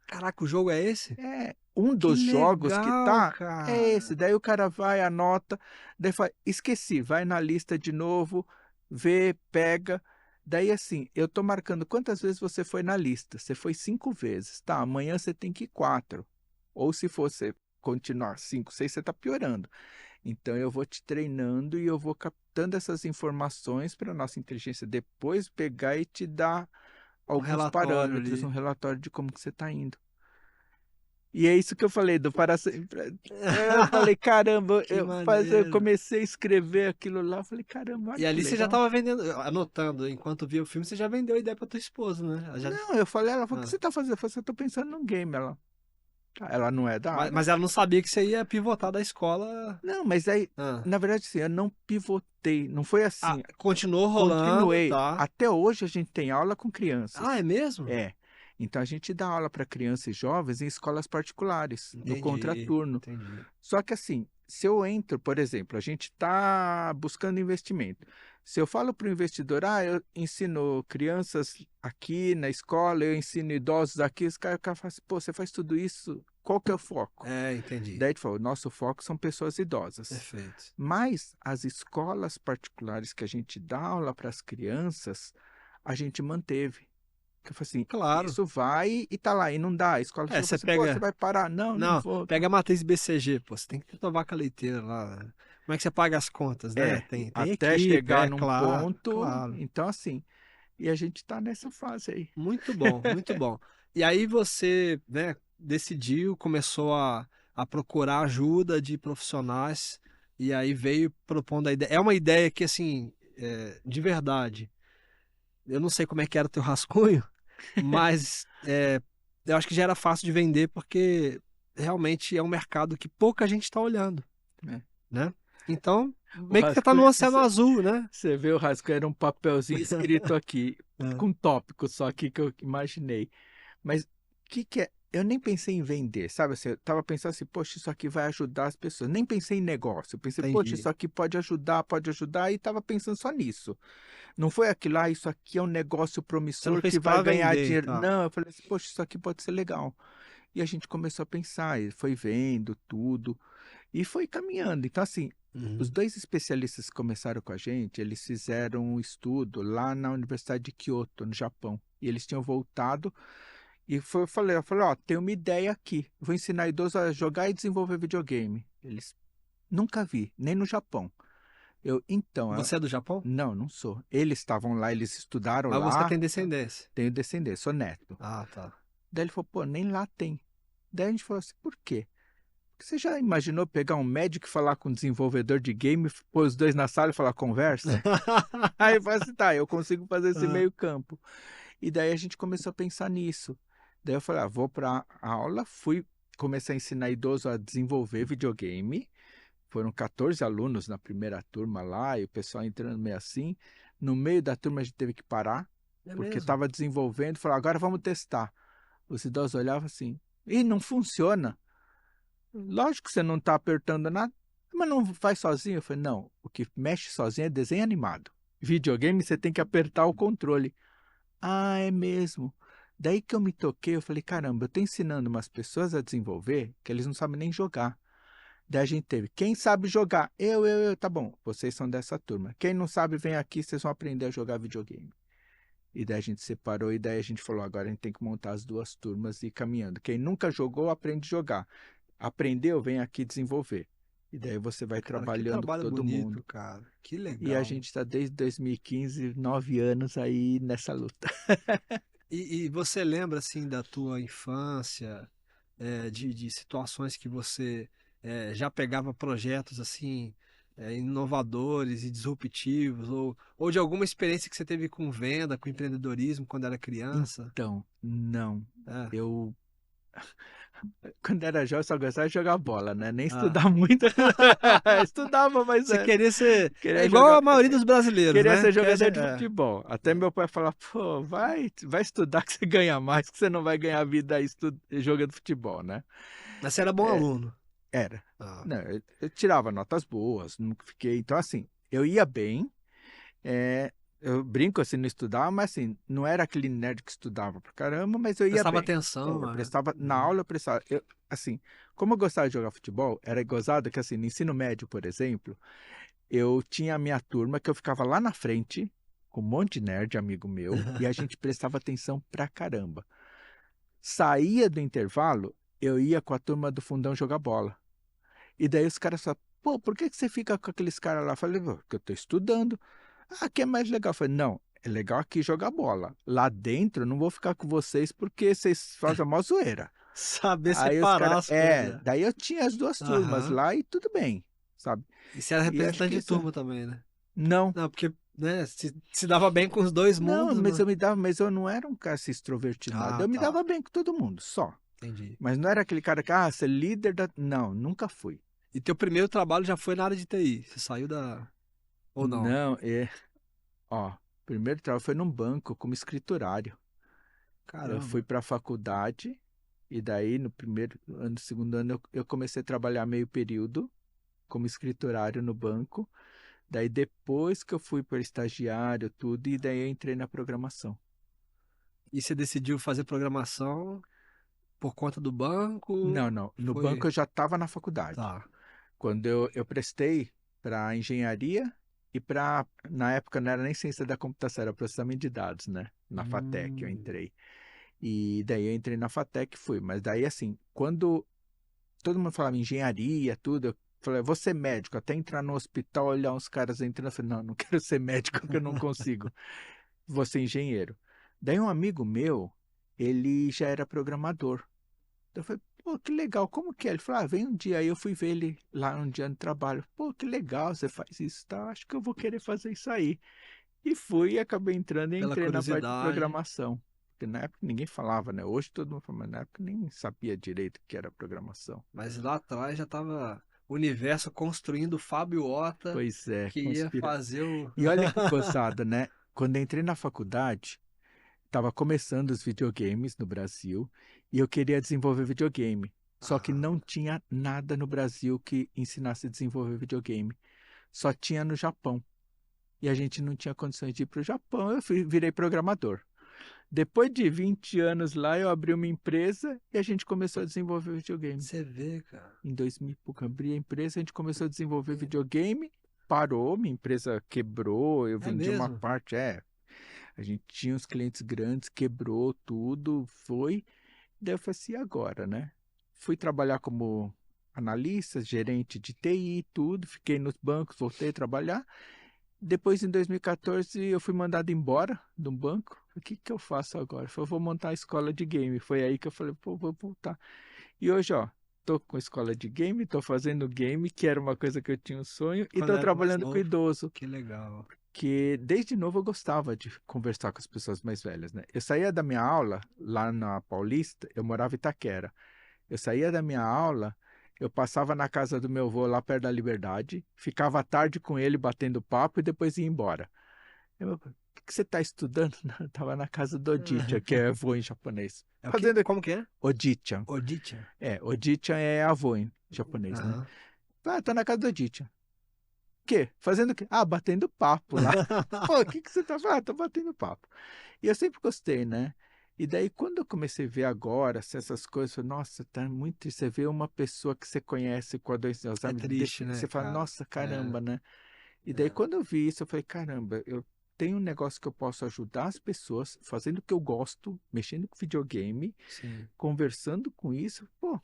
caraca, o jogo é esse? É um Que dos jogos que legal, tá, é esse. cara. Daí o cara vai, anota, daí fala, esqueci, vai na lista de novo, vê, pega. Daí assim, eu tô marcando quantas vezes você foi na lista. Você foi 5 vezes, tá? Amanhã você tem que ir 4. Ou se você continuar 5, 6, você tá piorando. Então eu vou te treinando e eu vou captando essas informações para a nossa inteligência depois pegar e te dar Um alguns relatório parâmetros, um ali. relatório de como que você está indo. E é isso que eu falei do para sempre. Eu falei, caramba, Que eu maneiro. comecei a escrever aquilo lá, eu falei, caramba, E olha que ali você já legal. tava vendendo, anotando, enquanto via o filme, você já vendeu a ideia pra tua esposa, né? Ela já... Não, eu falei, ela falou, o que Ah. você está fazendo? Eu falei, eu estou pensando num game. Ela não é da área. Mas ela não sabia que você ia pivotar da escola. Não, mas aí, Ah. na verdade, assim, eu não pivotei, não foi Ah, assim. continuou rolando, Continuei. tá? Até hoje a gente tem aula com Ah, é crianças. mesmo? É. Então a gente dá aula para crianças e jovens em escolas particulares, no Entendi, contraturno. entendi. Só que assim, se eu entro, por exemplo, a gente está buscando investimento. Se eu falo para o investidor, eu ensino crianças aqui na escola, eu ensino idosos aqui, os caras falam assim, pô, você faz tudo isso, qual que é o foco? É, entendi. Daí ele falou, o nosso foco são pessoas idosas. Perfeito. Mas as escolas particulares que a gente dá aula para as crianças, a gente manteve. Eu falei assim, Claro. isso vai e tá lá, e não dá. A escola É, chegou e falou você assim, pô, você pega. vai parar? Não, não Não, vou. pega a matriz BCG, pô. Você tem que ter tua vaca leiteira lá, né? Como é que você paga as contas, né? Tem Até equipe, chegar é num claro, ponto, claro. então assim, e a gente tá nessa fase aí. Muito bom, muito bom. E aí você, né, decidiu, começou a procurar ajuda de profissionais e aí veio propondo a ideia. É uma ideia que, assim, de verdade, eu não sei como é que era o teu rascunho, mas eu acho que já era fácil de vender porque realmente é um mercado que pouca gente está olhando, Né? né? Então, O meio que você tá no rascunho, oceano azul, né? você vê o rascunho, era um papelzinho escrito aqui, É. com tópico só aqui que eu imaginei. Mas o que é? Eu nem pensei em vender, sabe assim? Eu tava pensando assim, poxa, isso aqui vai ajudar as pessoas. Nem pensei em negócio. Eu pensei, poxa, Entendi. isso aqui pode ajudar, e tava pensando só nisso. Não foi aquilo lá, isso aqui é um negócio Você não promissor fez que vai para ganhar vender e dinheiro. tal. Não, eu falei assim, poxa, isso aqui pode ser legal. E a gente começou a pensar, e foi vendo tudo, e foi caminhando. Então, assim, os Uhum. dois especialistas que começaram com a gente, eles fizeram um estudo lá na Universidade de Kyoto, no Japão. E eles tinham voltado e eu falei, ó, tem uma ideia aqui. Vou ensinar idosos a jogar e desenvolver videogame. Eles nunca vi, nem no Japão. Você é do Japão? Não, não sou. Eles estavam lá, eles estudaram Mas você lá, tem descendência. tenho descendência, sou neto. Ah, tá. Daí ele falou, pô, nem lá tem. Daí a gente falou assim, por quê? Porque você já imaginou pegar um médico e falar com um desenvolvedor de game, pôr os dois na sala e falar conversa? Aí eu falei assim, tá, eu consigo fazer esse Ah, meio campo. E daí a gente começou a pensar nisso. Daí eu falei, vou para a aula, comecei a ensinar idoso a desenvolver videogame. foram 14 alunos na primeira turma lá, e o pessoal entrando meio assim. No meio da turma a gente teve que parar, É porque mesmo? estava desenvolvendo, falou, agora vamos testar. Os idosos olhavam assim, ih, não funciona. Lógico que você não está apertando nada, mas não faz sozinho. Eu falei, não, o que mexe sozinho é desenho animado. Videogame você tem que apertar o controle. Ah, é mesmo. Daí que eu me toquei, eu falei, caramba, eu estou ensinando umas pessoas a desenvolver que eles não sabem nem jogar. Daí a gente teve, quem sabe jogar? Tá bom, vocês são dessa turma. Quem não sabe, vem aqui, vocês vão aprender a jogar videogame. E daí a gente separou, e daí a gente falou, agora a gente tem que montar as duas turmas e ir caminhando. Quem nunca jogou, aprende a jogar. Aprendeu, vem aqui desenvolver. E daí você vai Cara, que trabalhando com trabalho todo bonito, mundo. cara. Que E a legal. gente está desde 2015, 9 anos aí nessa luta. E você lembra, assim, da tua infância, de situações que você já pegava projetos, assim, inovadores e disruptivos, ou de alguma experiência que você teve com venda, com empreendedorismo quando era criança? Então, não. É. Eu, quando era jovem, só gostava de jogar bola, né? Nem Ah. estudar muito. Estudava, mas Você queria ser. É queria igual jogar. a maioria dos brasileiros, Queria né? ser jogador de futebol. Até É. meu pai falava, pô, vai estudar que você ganha mais, que você não vai ganhar vida aí jogando futebol, né? Mas você era bom aluno. Era. Ah. Não, eu tirava notas boas, nunca fiquei. Então, assim, eu ia bem, é, eu brinco assim, não estudava, mas assim, não era aquele nerd que estudava pra caramba, mas eu ia Prestava bem. atenção, Eu né? prestava, na Uhum. aula eu prestava. Assim, como eu gostava de jogar futebol, era gozado que assim, no ensino médio, por exemplo, eu tinha a minha turma que eu ficava lá na frente, com um monte de nerd, amigo meu, e a gente prestava atenção pra caramba. Saía do intervalo, eu ia com a turma do fundão jogar bola. E daí os caras falam, pô, por que você fica com aqueles caras lá? Eu falei, "Pô, porque eu tô estudando. Ah, que é mais legal?" Eu falei, não, é legal aqui jogar bola. Lá dentro eu não vou ficar com vocês porque vocês fazem a mó zoeira. Saber Aí os separar caras, as coisas. daí eu tinha as duas turmas Aham. lá e tudo bem, sabe? E você era E acho representante que de isso, turma também, né? não, Não, porque, né, se dava bem com os dois não, mundos, mas né? mas eu não era um cara assim, extrovertido, nada. Ah, Eu me tá. dava bem com todo mundo, só. Entendi. Mas não era aquele cara que, ser líder da... Não, nunca fui. E teu primeiro trabalho já foi na área de TI. Você saiu da. Ou não? Não, ó, primeiro trabalho foi num banco como escriturário. Eu fui Caramba. para a faculdade e daí no primeiro ano, segundo ano, eu comecei a trabalhar meio período como escriturário no banco. Daí depois que eu fui para estagiário, tudo, e daí eu entrei na programação. E você decidiu fazer programação por conta do banco? Não, não, no banco Foi. eu já estava na faculdade. Tá. Quando eu prestei para engenharia e para, na época não era nem ciência da computação, era processamento de dados, né? Na FATEC eu Hum. entrei. E daí eu entrei na FATEC e fui. Mas daí assim, quando todo mundo falava engenharia, tudo, eu falei, vou ser médico, até entrar no hospital, olhar uns caras entrando, eu falei, não, não quero ser médico, que eu não consigo. Vou ser engenheiro. Daí um amigo meu, ele já era programador. Eu falei, pô, que legal, como que é? Ele falou, vem um dia. Aí eu fui ver ele lá um dia no trabalho. Pô, que legal, você faz isso, tá? Acho que eu vou querer fazer isso aí. E fui e acabei entrando e Pela entrei na parte de curiosidade. programação. Porque na época ninguém falava, né? Hoje todo mundo fala, mas na época nem sabia direito o que era programação. Mas lá atrás já tava o universo construindo o Fábio Ota, Pois é, que ia conspira. fazer o. E olha que gozada, né? Quando eu entrei na faculdade, estava começando os videogames no Brasil e eu queria desenvolver videogame. Só que Ah, não tinha nada no Brasil que ensinasse a desenvolver videogame. Só tinha no Japão. E a gente não tinha condições de ir para o Japão. Virei programador. Depois de 20 anos lá, eu abri uma empresa e a gente começou a desenvolver videogame. você vê, cara. Em 2000 e pouco, abri a empresa, a gente começou a desenvolver videogame, parou, minha empresa quebrou, eu É vendi uma mesmo? parte, a gente tinha uns clientes grandes, quebrou tudo, foi. Daí eu falei assim, e agora, né? Fui trabalhar como analista, gerente de TI, tudo, fiquei nos bancos, voltei a trabalhar. Depois, em 2014, eu fui mandado embora de um banco. O que que eu faço agora? Eu falei, vou montar a escola de game. Foi aí que eu falei, pô, vou voltar. E hoje, ó, tô com a escola de game, tô fazendo game, que era uma coisa que eu tinha um sonho, e Quando tô era mais trabalhando com novo. idoso, Que legal. que desde novo eu gostava de conversar com as pessoas mais velhas, né? Eu saía da minha aula lá na Paulista, eu morava em Itaquera. Eu saía da minha aula Eu passava na casa do meu avô lá perto da Liberdade, ficava à tarde com ele batendo papo e depois ia embora. Eu, o que que você está estudando? Não, eu estava na casa do Odicha, que é avô em japonês. É o quê? Fazendo Como que é? Odichan. Odichan. Odichan é avô em japonês, né? Aham. Ah, tá na casa do Odichan. O quê? Fazendo o quê? Ah, batendo papo lá. Pô, o que que você tá fazendo? Ah, tô batendo papo. E eu sempre gostei, né? E daí, quando eu comecei a ver agora assim, essas coisas, eu falei, nossa, tá muito triste. Você vê uma pessoa que você conhece com a doença de É Alzheimer, triste, né, você fala, cara? nossa, É, caramba, né? E daí, é, quando eu vi isso, eu falei, caramba, eu tenho um negócio que eu posso ajudar as pessoas fazendo o que eu gosto, mexendo com videogame, sim. conversando com isso, pô,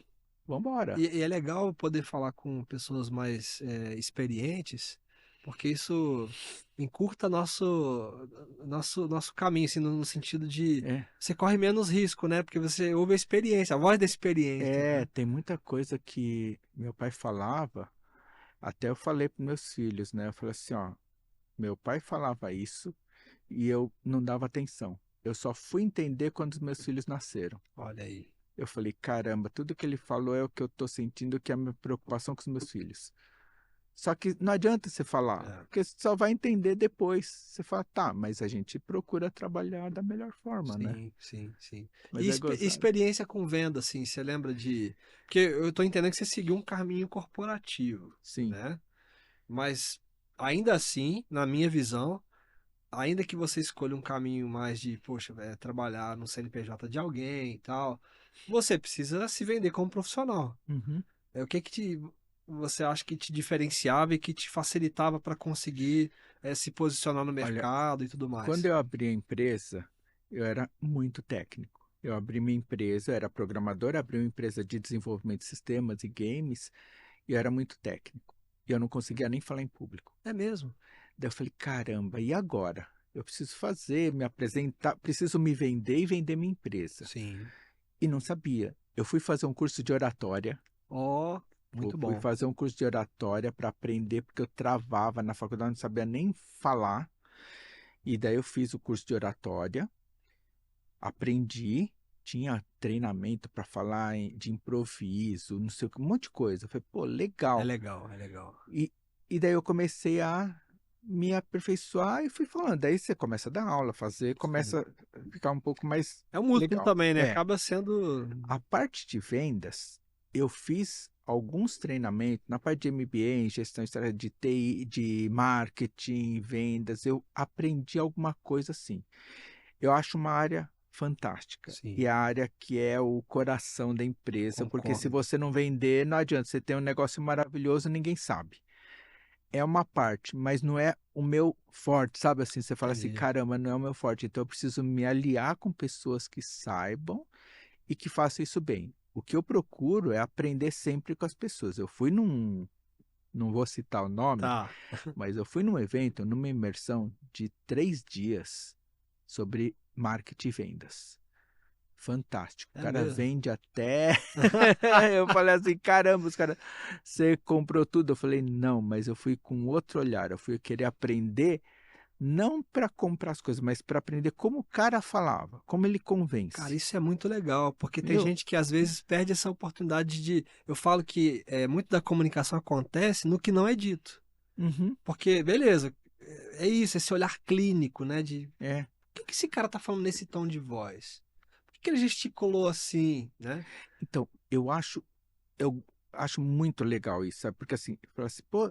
vambora. E é legal poder falar com pessoas mais experientes, porque isso encurta nosso caminho, assim, no sentido de É, você corre menos risco, né? Porque você ouve a experiência, a voz da experiência, né? tem muita coisa que meu pai falava, até eu falei para meus filhos, né? Eu falei assim, ó, meu pai falava isso e eu não dava atenção. Eu só fui entender quando os meus filhos nasceram. Olha aí. Eu falei, caramba, tudo que ele falou é o que eu estou sentindo, que é a minha preocupação com os meus filhos. Só que não adianta você falar, É, porque você só vai entender depois. Você fala, tá, mas a gente procura trabalhar da melhor forma, né? sim, sim, sim. Mas E é gozado. experiência com venda, assim, você lembra de... Porque eu tô entendendo que você seguiu um caminho corporativo, Sim. né? Mas ainda assim, na minha visão, ainda que você escolha um caminho mais de, poxa, trabalhar no CNPJ de alguém e tal, você precisa se vender como profissional. Uhum. O que que você acha que te diferenciava e que te facilitava para conseguir se posicionar no Olha, mercado e tudo quando mais? eu abri a empresa, eu era muito técnico. Eu abri minha empresa, eu era programador, abri uma empresa de desenvolvimento de sistemas e games, e eu era muito técnico. E eu não conseguia nem falar em público. É mesmo? Daí eu falei, caramba, e agora? Eu preciso fazer, me apresentar, preciso me vender e vender minha empresa. Sim. E não sabia. Eu fui fazer um curso de oratória. Ó, Eu muito fui bom. fazer um curso de oratória para aprender, porque eu travava na faculdade, não sabia nem falar. E daí eu fiz o curso de oratória, aprendi, tinha treinamento para falar de improviso, não sei o que, um monte de coisa. Eu falei, pô, É legal. legal, é legal. E daí eu comecei a me aperfeiçoar e fui falando. Daí você começa a dar aula, fazer, Sim. começa a ficar um pouco mais É um músculo legal. também, né? É, Acaba sendo. a parte de vendas, eu fiz alguns treinamentos na parte de MBA, em gestão estratégica de TI, de marketing, vendas, eu aprendi alguma coisa assim. Eu acho uma área fantástica e Sim, a área que é o coração da empresa, porque se concordo. você não vender, não adianta, você tem um negócio maravilhoso, ninguém sabe. É uma parte, mas não é o meu forte, sabe assim? Você fala assim, Entendi. caramba, não é o meu forte, então eu preciso me aliar com pessoas que saibam e que façam isso bem. O que eu procuro é aprender sempre com as pessoas. Eu fui não vou citar o nome, Tá. mas eu fui num evento, numa imersão de 3 dias sobre marketing e vendas. Fantástico. O É cara mesmo. vende até. Eu falei assim: caramba, os caras, você comprou tudo? Eu falei: não, mas eu fui com outro olhar. Eu fui querer aprender, não para comprar as coisas, mas para aprender como o cara falava, como ele Cara, convence. isso é muito legal, porque tem Meu, gente que às vezes perde essa oportunidade de. Eu falo que muito da comunicação acontece no que não é dito. uhum, Porque, beleza, é isso, esse olhar clínico, né? De é. por que esse cara tá falando nesse tom de voz? Por que ele gesticulou assim, né? Então, eu acho muito legal isso, sabe? Porque assim, eu falo assim, pô,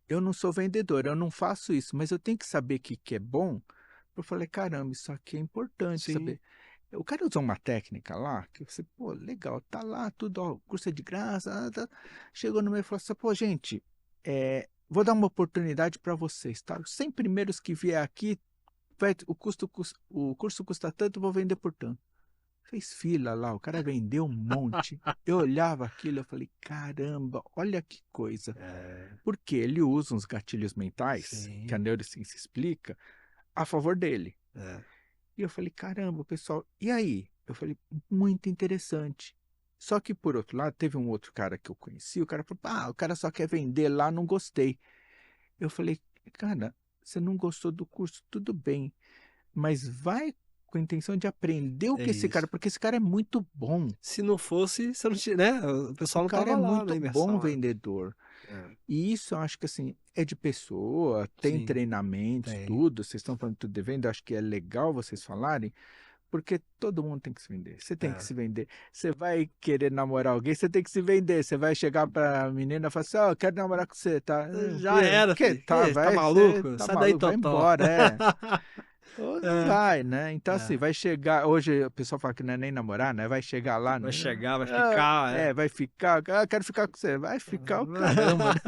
eu não sou vendedor, eu não faço isso, mas eu tenho que saber o que que é bom. Eu falei, caramba, isso aqui é importante Sim, saber. O cara usou uma técnica lá, que você, pô, legal, tá lá, tudo, ó, o curso é de graça, chegou no meio e falou assim, pô, gente, vou dar uma oportunidade para vocês, tá? Os 100 primeiros que vier aqui, o curso custa tanto, eu vou vender por tanto. Fez fila lá, o cara vendeu um monte. Eu olhava aquilo, eu falei, caramba, olha que coisa. é, Porque ele usa uns gatilhos mentais, que a sim, neurociência explica, a favor dele. é, E eu falei, caramba, pessoal, e aí? Eu falei, muito interessante. Só que, por outro lado, teve um outro cara que eu conheci, o cara falou, o cara só quer vender lá, não gostei. Eu falei, cara, você não gostou do curso, tudo bem, mas vai com a intenção de aprender o É que esse cara, isso. porque esse cara é muito bom. Se não fosse, você não tinha, né? O O pessoal não cara é tava lá na muito bom imersão, né? vendedor. É, E isso eu acho que assim, é de pessoa, tem sim, treinamentos, tem. tudo. Vocês estão falando tudo de venda, acho que é legal vocês falarem, porque todo mundo tem que se vender. Você tem que É. se vender. Você vai querer namorar alguém, você tem que se vender. Você vai chegar pra menina e falar assim: Ó, eu quero namorar com você, tá? Já era, Que filho. tá, Tá vai, você maluco? tá Sai daí, maluco, vai Totó. embora, é. Ou não É, vai, né? Então, assim, é. vai chegar. Hoje o pessoal fala que não é nem namorar, né? Vai chegar lá, Vai né? chegar, vai Ah, ficar, é. vai ficar. Ah, quero ficar com você. Vai ficar o caramba, né?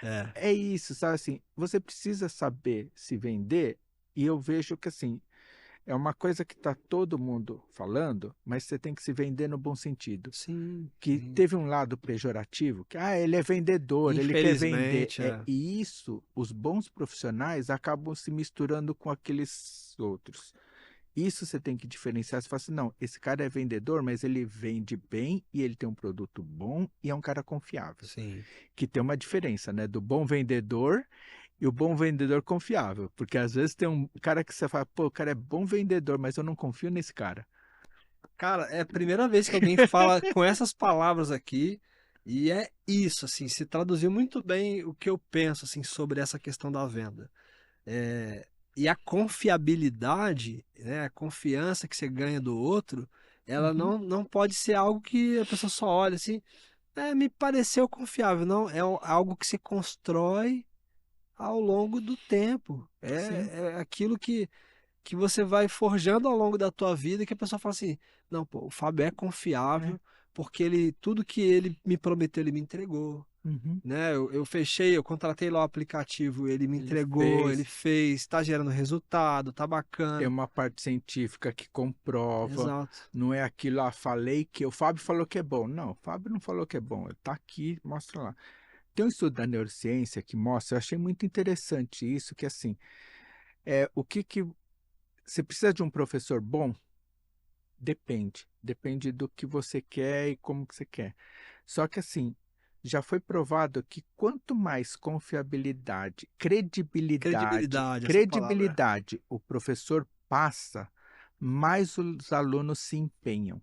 É, É isso, sabe assim? Você precisa saber se vender, e eu vejo que, assim, é uma coisa que está todo mundo falando, mas você tem que se vender no bom sentido. sim, Que sim. teve um lado pejorativo, que ele é vendedor, ele quer vender. Infelizmente, é. E isso, os bons profissionais acabam se misturando com aqueles outros. Isso você tem que diferenciar. Você fala assim, não, esse cara é vendedor, mas ele vende bem e ele tem um produto bom e é um cara confiável. Sim. Que tem uma diferença, né? Do bom vendedor e o bom vendedor confiável. Porque às vezes tem um cara que você fala, pô, o cara é bom vendedor, mas eu não confio nesse cara. Cara, é a primeira vez que alguém fala com essas palavras aqui, e é isso, assim, se traduziu muito bem o que eu penso, assim, sobre essa questão da venda. É, e a confiabilidade, né, a confiança que você ganha do outro, ela Uhum. não pode ser algo que a pessoa só olha assim, me pareceu confiável. Não, é algo que se constrói ao longo do tempo. Sim. É aquilo que você vai forjando ao longo da tua vida, que a pessoa fala assim, não, pô, o Fábio é É. confiável, porque tudo que ele me prometeu, ele me entregou. Uhum. Né? Eu fechei, eu contratei lá o aplicativo, ele me Ele entregou, ele fez. fez, tá gerando resultado, tá Tem bacana. uma parte científica que comprova. Exato. Não é aquilo, falei que o Fábio falou que é bom. Não, o Fábio não falou que é bom. Está aqui, mostra lá. Tem um estudo da neurociência que mostra, eu achei muito interessante isso, que assim, o que você precisa de um professor bom? Depende. Depende do que você quer e como que você quer. Só que assim, já foi provado que quanto mais confiabilidade, Credibilidade, essa palavra. credibilidade o professor passa, mais os alunos se empenham.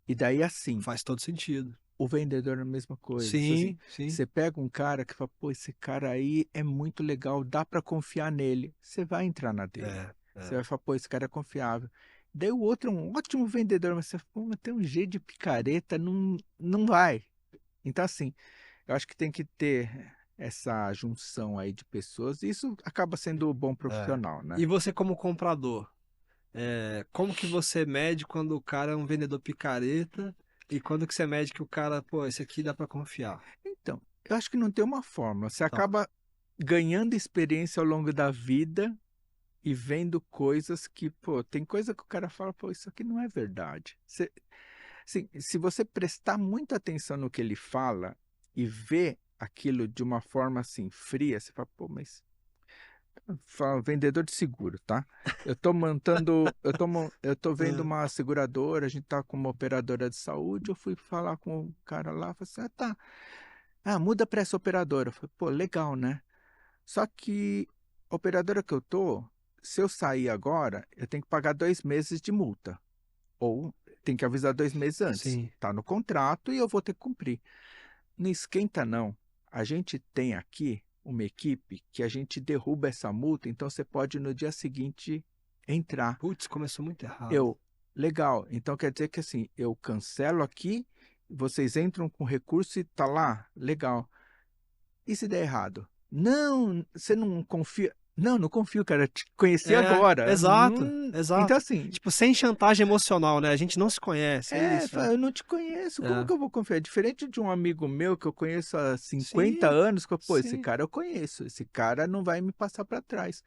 E daí assim, Faz todo sentido. o vendedor é a mesma coisa. Assim, Sim, sim. você pega um cara que fala, pô, esse cara aí é muito legal, dá para confiar nele. Você vai entrar na dele. É, Você é. vai falar, pô, esse cara é confiável. Daí o outro é um ótimo vendedor, mas você fala, pô, mas tem um jeito de picareta, não vai. Então, assim, eu acho que tem que ter essa junção aí de pessoas, e isso acaba sendo o bom É. profissional, né? E você como comprador, como que você mede quando o cara é um vendedor picareta e quando que você mede que o cara, pô, esse aqui dá pra confiar? Então, eu acho que não tem uma fórmula. Você Tá. acaba ganhando experiência ao longo da vida e vendo coisas que, pô, tem coisa que o cara fala, pô, isso aqui não é verdade. Assim, se você prestar muita atenção no que ele fala e ver aquilo de uma forma assim fria, você fala, pô, mas vendedor de seguro, tá? Eu tô montando, eu tô vendo É. uma seguradora, a gente tá com uma operadora de saúde, eu fui falar com o cara lá, falei assim, tá, muda para essa operadora. Eu falei, pô, legal, né? Só que a operadora que eu tô, se eu sair agora, eu tenho que pagar 2 meses de multa. Ou tem que avisar 2 meses antes. Sim. Tá no contrato e eu vou ter que cumprir. Não esquenta, não. A gente tem aqui uma equipe que a gente derruba essa multa, então você pode no dia seguinte entrar. Putz, começou muito errado. Legal. Então quer dizer que assim, eu cancelo aqui, vocês entram com recurso e tá lá, legal. E se der errado? Não, você não confia. Não, não confio, cara. Te conheci agora. Exato, Então, exato. assim, Tipo, sem chantagem emocional, né? A gente não se conhece, é isso. eu não te conheço. Como É. que eu vou confiar? Diferente de um amigo meu que eu conheço há 50 Sim, anos, que pô, esse sim. cara eu conheço. Esse cara não vai me passar para trás.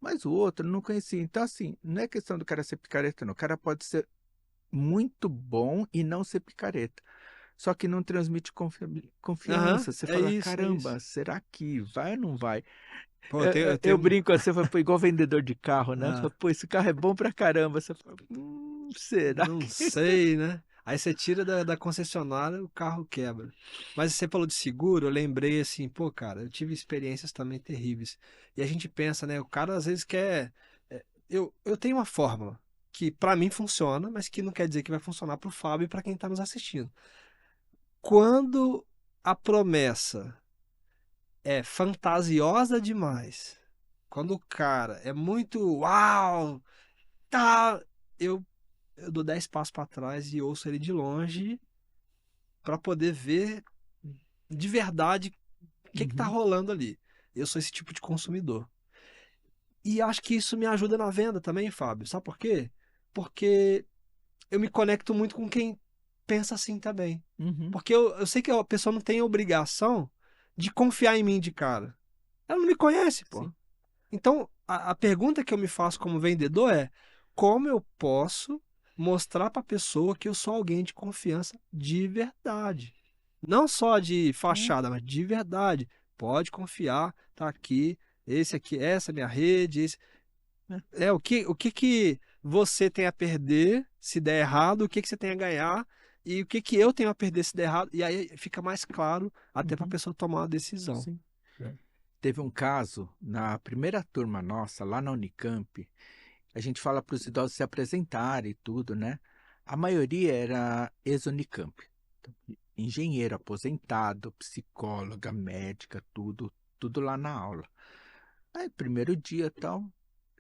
Mas o outro eu não conhecia. Então, assim, não é questão do cara ser picareta, não. O cara pode ser muito bom e não ser picareta. Só que não transmite Aham, confiança. Você é fala, isso, é isso. caramba, será que vai ou não vai? Pô, Eu, eu eu tenho. brinco assim, eu falo, pô, igual vendedor de carro, né? Eu Ah, falo, pô, esse carro é bom pra caramba. Você fala, será não que... sei, né? Aí você tira da concessionária, o carro quebra. Mas você falou de seguro, eu lembrei assim, pô, cara, eu tive experiências também terríveis. E a gente pensa, né? O cara às vezes quer. eu tenho uma fórmula que para mim funciona, mas que não quer dizer que vai funcionar para o Fábio e para quem está nos assistindo. Quando a promessa é fantasiosa demais, quando o cara é muito uau, tá, eu, eu dou 10 passos para trás e ouço ele de longe para poder ver de verdade o que tá Uhum, rolando ali. Eu sou esse tipo de consumidor. E acho que isso me ajuda na venda também, Fábio. Sabe por quê? Porque eu me conecto muito com quem pensa assim também. uhum, Porque eu sei que a pessoa não tem obrigação de confiar em mim de cara. Ela não me conhece, pô. sim. Então, a pergunta que eu me faço como vendedor é: como eu posso mostrar para a pessoa que eu sou alguém de confiança de verdade? Não só de É, fachada, mas de verdade. Pode confiar, tá aqui, esse aqui, essa é minha rede, esse... é, o que que você tem a perder se der errado, o que que você tem a ganhar e o que que eu tenho a perder se der errado. E aí fica mais claro até para a uhum, pessoa tomar uma decisão. sim. É. Teve um caso na primeira turma nossa, lá na Unicamp, a gente fala para os idosos se apresentarem e tudo, né? A maioria era ex-Unicamp. Então, engenheiro aposentado, psicóloga, médica, tudo, tudo lá na aula. Aí, primeiro dia tal,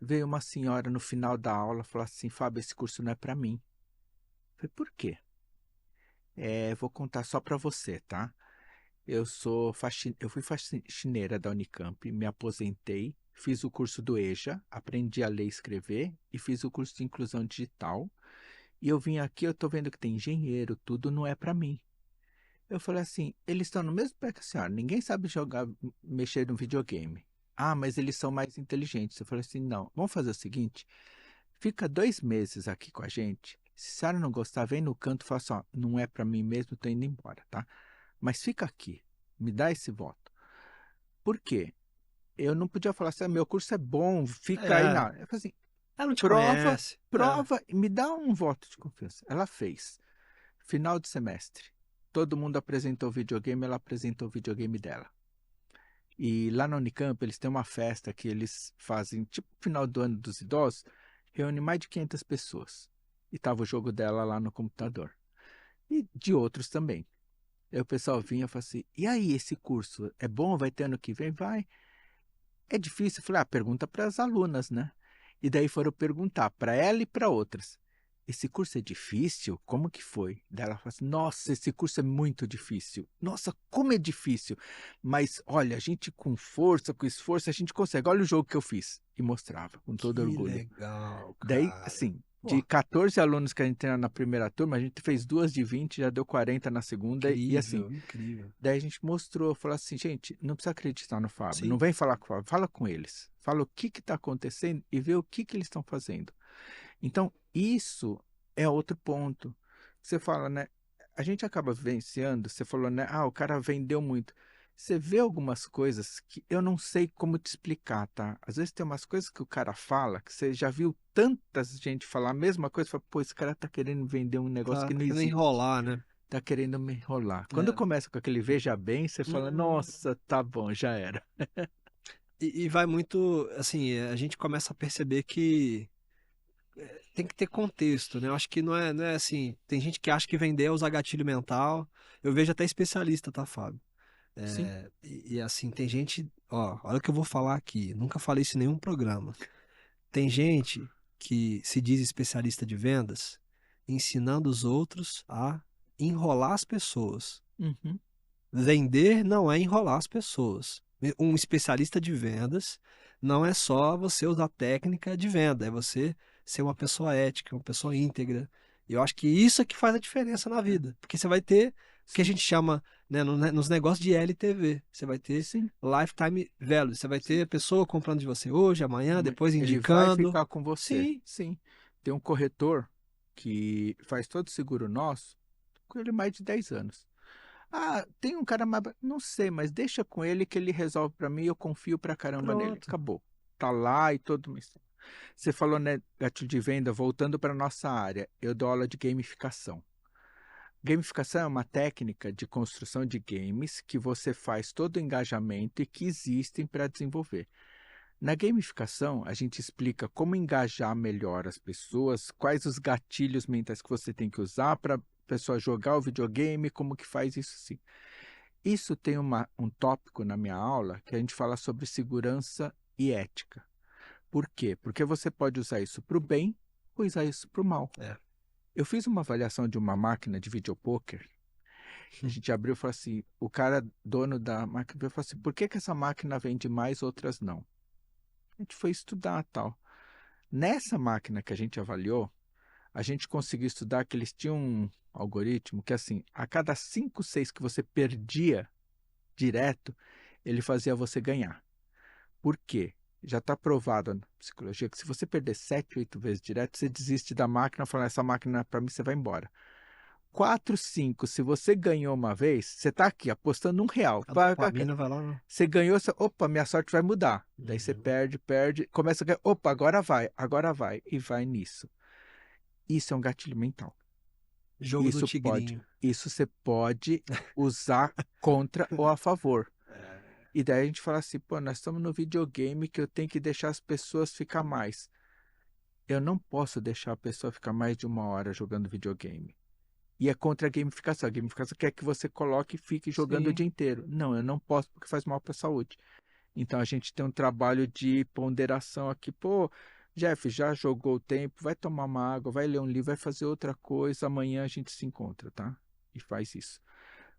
veio uma senhora no final da aula e falou assim: Fábio, esse curso não é para mim. Eu falei, por quê? Vou contar só para você, tá? Eu fui faxineira da Unicamp, me aposentei, fiz o curso do EJA, aprendi a ler e escrever e fiz o curso de inclusão digital. E eu vim aqui, eu tô vendo que tem engenheiro, tudo não é para mim. Eu falei assim, eles estão no mesmo pé que a senhora, ninguém sabe jogar, mexer no videogame. Ah, mas eles são mais inteligentes. Eu falei assim, não, vamos fazer o seguinte, fica 2 meses aqui com a gente. Se a senhora não gostar, vem no canto e fala assim, ó, não é para mim mesmo, tô indo embora, tá? Mas fica aqui, me dá esse voto. Por quê? Eu não podia falar assim, meu curso é bom, fica aí. É, Não. Eu falei assim, ela não te prova, conhece. É. prova e me dá um voto de confiança. Ela fez. Final de semestre. Todo mundo apresentou o videogame, ela apresentou o videogame dela. E lá na Unicamp, eles têm uma festa que eles fazem, tipo final do ano dos idosos, reúne mais de 500 pessoas. E tava o jogo dela lá no computador. E de outros também. Aí o pessoal vinha e falava assim, e aí, esse curso é bom? Vai ter ano que vem? Vai. É difícil. Eu falei, pergunta para as alunas, né? E daí foram perguntar para ela e para outras. Esse curso é difícil? Como que foi? Daí ela falou assim, nossa, esse curso é muito difícil. Nossa, como é difícil. Mas, olha, a gente com força, com esforço, a gente consegue. Olha o jogo que eu fiz. E mostrava, com todo Que orgulho. legal, Daí, cara. assim, de Pô, 14 alunos que a gente tinha na primeira turma, a gente fez 2 de 20, já deu 40 na segunda. E assim, incrível, incrível. daí a gente mostrou, falou assim, gente, não precisa acreditar no Fábio, não Sim, vem falar com o Fábio, fala com eles. Fala o que está acontecendo e vê o que eles estão fazendo. Então, isso é outro ponto. Você fala, né? A gente acaba vivenciando, você falou, né? O cara vendeu muito. Você vê algumas coisas que eu não sei como te explicar, tá? Às vezes tem umas coisas que o cara fala, que você já viu tanta gente falar a mesma coisa, fala, pô, esse cara tá querendo vender um negócio tá que não querendo existe, enrolar, né? tá querendo me enrolar. Quando É. começa com aquele veja bem, você fala, Hum, nossa, tá bom, já era. e vai muito, assim, a gente começa a perceber que tem que ter contexto, né? Eu acho que não é assim. Tem gente que acha que vender é usar gatilho mental. Eu vejo até especialista, tá, Fábio? Sim. E assim, tem gente, ó, olha o que eu vou falar aqui. Nunca falei isso em nenhum programa. Tem gente que se diz especialista de vendas, ensinando os outros a enrolar as pessoas. Uhum. Vender não é enrolar as pessoas. Um especialista de vendas não é só você usar técnica de venda, é você ser uma pessoa ética, uma pessoa íntegra. E eu acho que isso é que faz a diferença na É, vida, porque você vai ter o que a sim, gente chama, né, nos negócios de LTV, você vai ter sim, lifetime value, você vai ter sim. a pessoa comprando de você hoje, amanhã, depois Ele vai indicando. ficar com você. Sim, Sim. Tem um corretor que faz todo o seguro nosso com ele mais de 10 anos. Tem um cara mais. Não sei, mas deixa com ele que ele resolve para mim e eu confio pra caramba nele. pronto. Acabou. Tá lá e todo mês. Você falou, né, gatilho de venda, voltando para nossa área. Eu dou aula de gamificação. Gamificação é uma técnica de construção de games que você faz todo o engajamento e que existem para desenvolver. Na gamificação, a gente explica como engajar melhor as pessoas, quais os gatilhos mentais que você tem que usar para a pessoa jogar o videogame, como que faz isso sim. Isso tem um tópico na minha aula que a gente fala sobre segurança e ética. Por quê? Porque você pode usar isso para o bem ou usar isso para o mal. É. Eu fiz uma avaliação de uma máquina de videopoker. A gente abriu e falou assim, o cara, dono da máquina, falou assim, por que essa máquina vende mais, outras não? A gente foi estudar tal. Nessa máquina que a gente avaliou, a gente conseguiu estudar que eles tinham um algoritmo que, assim, a cada 5, 6 que você perdia direto, ele fazia você ganhar. Por quê? Já está provado na psicologia que se você perder 7, 8 vezes direto, você desiste da máquina, fala, essa máquina para mim, você vai embora. 4, 5, se você ganhou uma vez, você está aqui apostando R$1. A dopamina vai lá, né? Você ganhou, opa, minha sorte vai mudar. Daí você perde, começa a ganhar, opa, agora vai, e vai nisso. Isso é um gatilho mental. Jogo do tigrinho. Isso você pode usar contra ou a favor. E daí a gente fala assim, pô, nós estamos no videogame que eu tenho que deixar as pessoas ficar mais. Eu não posso deixar a pessoa ficar mais de 1 hora jogando videogame. E é contra a gamificação. A gamificação quer que você coloque e fique jogando Sim. o dia inteiro. Não, eu não posso porque faz mal para a saúde. Então a gente tem um trabalho de ponderação aqui. Pô, Jeff, já jogou o tempo, vai tomar uma água, vai ler um livro, vai fazer outra coisa, amanhã a gente se encontra, tá? E faz isso.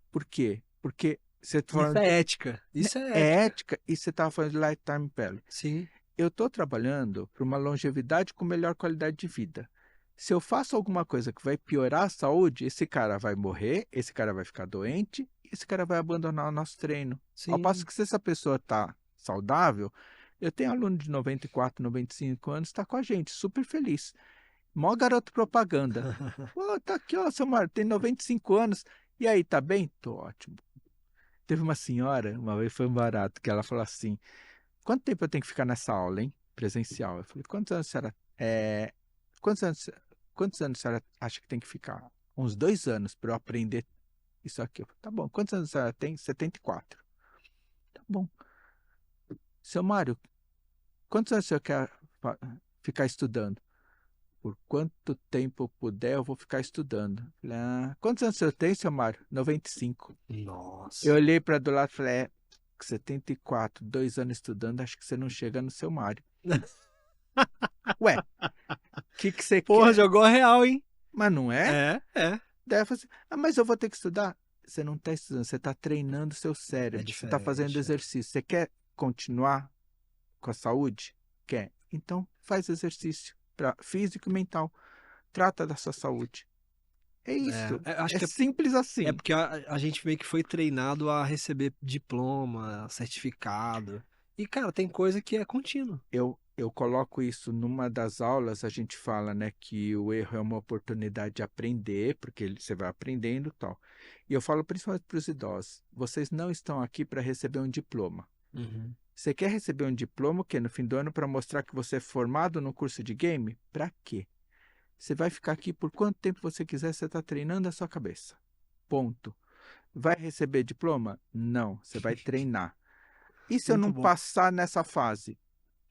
Por quê? Porque você tá Isso falando é ética. Isso é é ética. ética e você estava falando de lifetime value. Sim. Eu estou trabalhando para uma longevidade com melhor qualidade de vida. Se eu faço alguma coisa que vai piorar a saúde, esse cara vai morrer, esse cara vai ficar doente, esse cara vai abandonar o nosso treino. Sim. Ao passo que se essa pessoa está saudável, eu tenho aluno de 94, 95 anos, está com a gente, super feliz. Mó garoto propaganda. Pô, tá aqui, ó, seu Mário, tem 95 anos. E aí, tá bem? Tô ótimo. Teve uma senhora, uma vez foi um barato, que ela falou assim, quanto tempo eu tenho que ficar nessa aula, hein? Presencial. Eu falei, quantos anos a senhora... Quantos anos a senhora acha que tem que ficar? Uns 2 anos para eu aprender isso aqui. Eu falei, tá bom. Quantos anos a senhora tem? 74. Tá bom. Seu Mário, quantos anos o senhor quer ficar estudando? Por quanto tempo eu puder, eu vou ficar estudando. Eu falei, quantos anos o senhor tem, seu Mário? 95. Nossa. Eu olhei para do lado e falei, 74, 2 anos estudando, acho que você não chega no seu Mário. Ué, o que você Porra, quer? jogou a real, hein? Mas não é? É. Daí eu falei assim, mas eu vou ter que estudar. Você não está estudando, você está treinando o seu É cérebro, você está diferente. fazendo exercício. Você quer continuar com a saúde? Quer? Então faz exercício físico e mental. Trata da sua saúde. É isso. Acho que simples assim. é porque a gente meio que foi treinado a receber diploma, certificado. E, cara, tem coisa que é contínuo. Eu coloco isso numa das aulas, a gente fala, né, que o erro é uma oportunidade de aprender, porque você vai aprendendo e tal. E eu falo principalmente para os idosos, vocês não estão aqui para receber um diploma. Você quer receber um diploma que no fim do ano para mostrar que você é formado no curso de game? Para quê? Você vai ficar aqui por quanto tempo você quiser, você está treinando a sua cabeça. Ponto. Vai receber diploma? Não, você vai treinar. E se eu não passar nessa fase?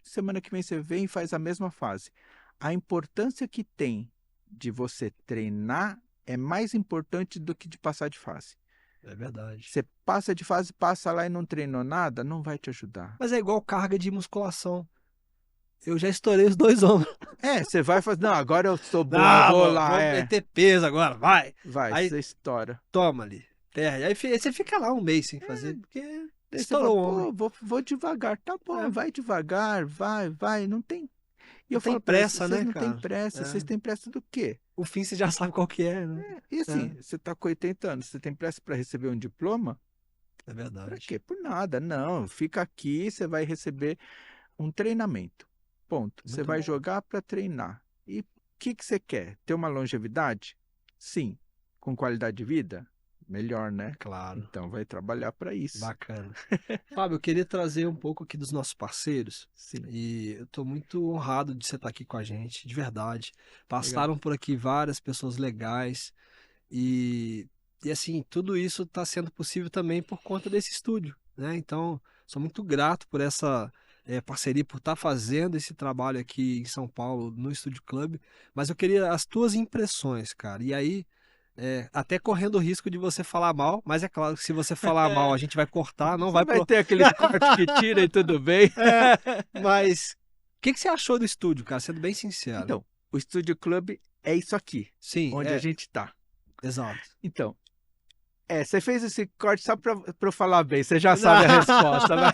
Semana que vem você vem e faz a mesma fase. A importância que tem de você treinar é mais importante do que de passar de fase. É verdade. Você passa de fase, passa lá e não treinou nada, não vai te ajudar. Mas é igual carga de musculação. Eu já estourei os 2 ombros. Você vai fazer... Não, agora eu sou bom, eu vou lá. Vou meter peso agora, vai. Vai, aí, você estoura. Toma ali. Aí você fica lá um mês sem fazer, porque estourou o ombro. Vou devagar. Tá bom, vai devagar, vai. Não tem... E eu falo pressa, vocês né, não cara? têm pressa. Vocês têm pressa do quê? O fim você já sabe qual que é, né? E assim, você está com 80 anos, você tem pressa para receber um diploma? É verdade. Para quê? Por nada. Não, fica aqui, você vai receber um treinamento. Ponto. Você vai jogar para treinar. E o que você quer? Ter uma longevidade? Sim. Com qualidade de vida? Melhor, né? Claro. Então vai trabalhar para isso. Bacana. Fábio, eu queria trazer um pouco aqui dos nossos parceiros. Sim. E eu estou muito honrado de você estar aqui com a gente, de verdade. Passaram por aqui várias pessoas legais. E assim, tudo isso está sendo possível também por conta desse estúdio, né? Então, sou muito grato por essa parceria, por estar fazendo esse trabalho aqui em São Paulo, no Estúdio Club, mas eu queria as tuas impressões, cara. E aí, até correndo o risco de você falar mal, mas é claro que se você falar mal, a gente vai cortar, não Você vai vai pro... ter aqueles cortes que tira e tudo bem. É, mas o que que você achou do estúdio, cara? Sendo bem sincero. Então, o Estúdio Club é isso aqui, Sim, onde a gente tá. exato. Então, você fez esse corte só pra eu falar bem, você já sabe a resposta, né?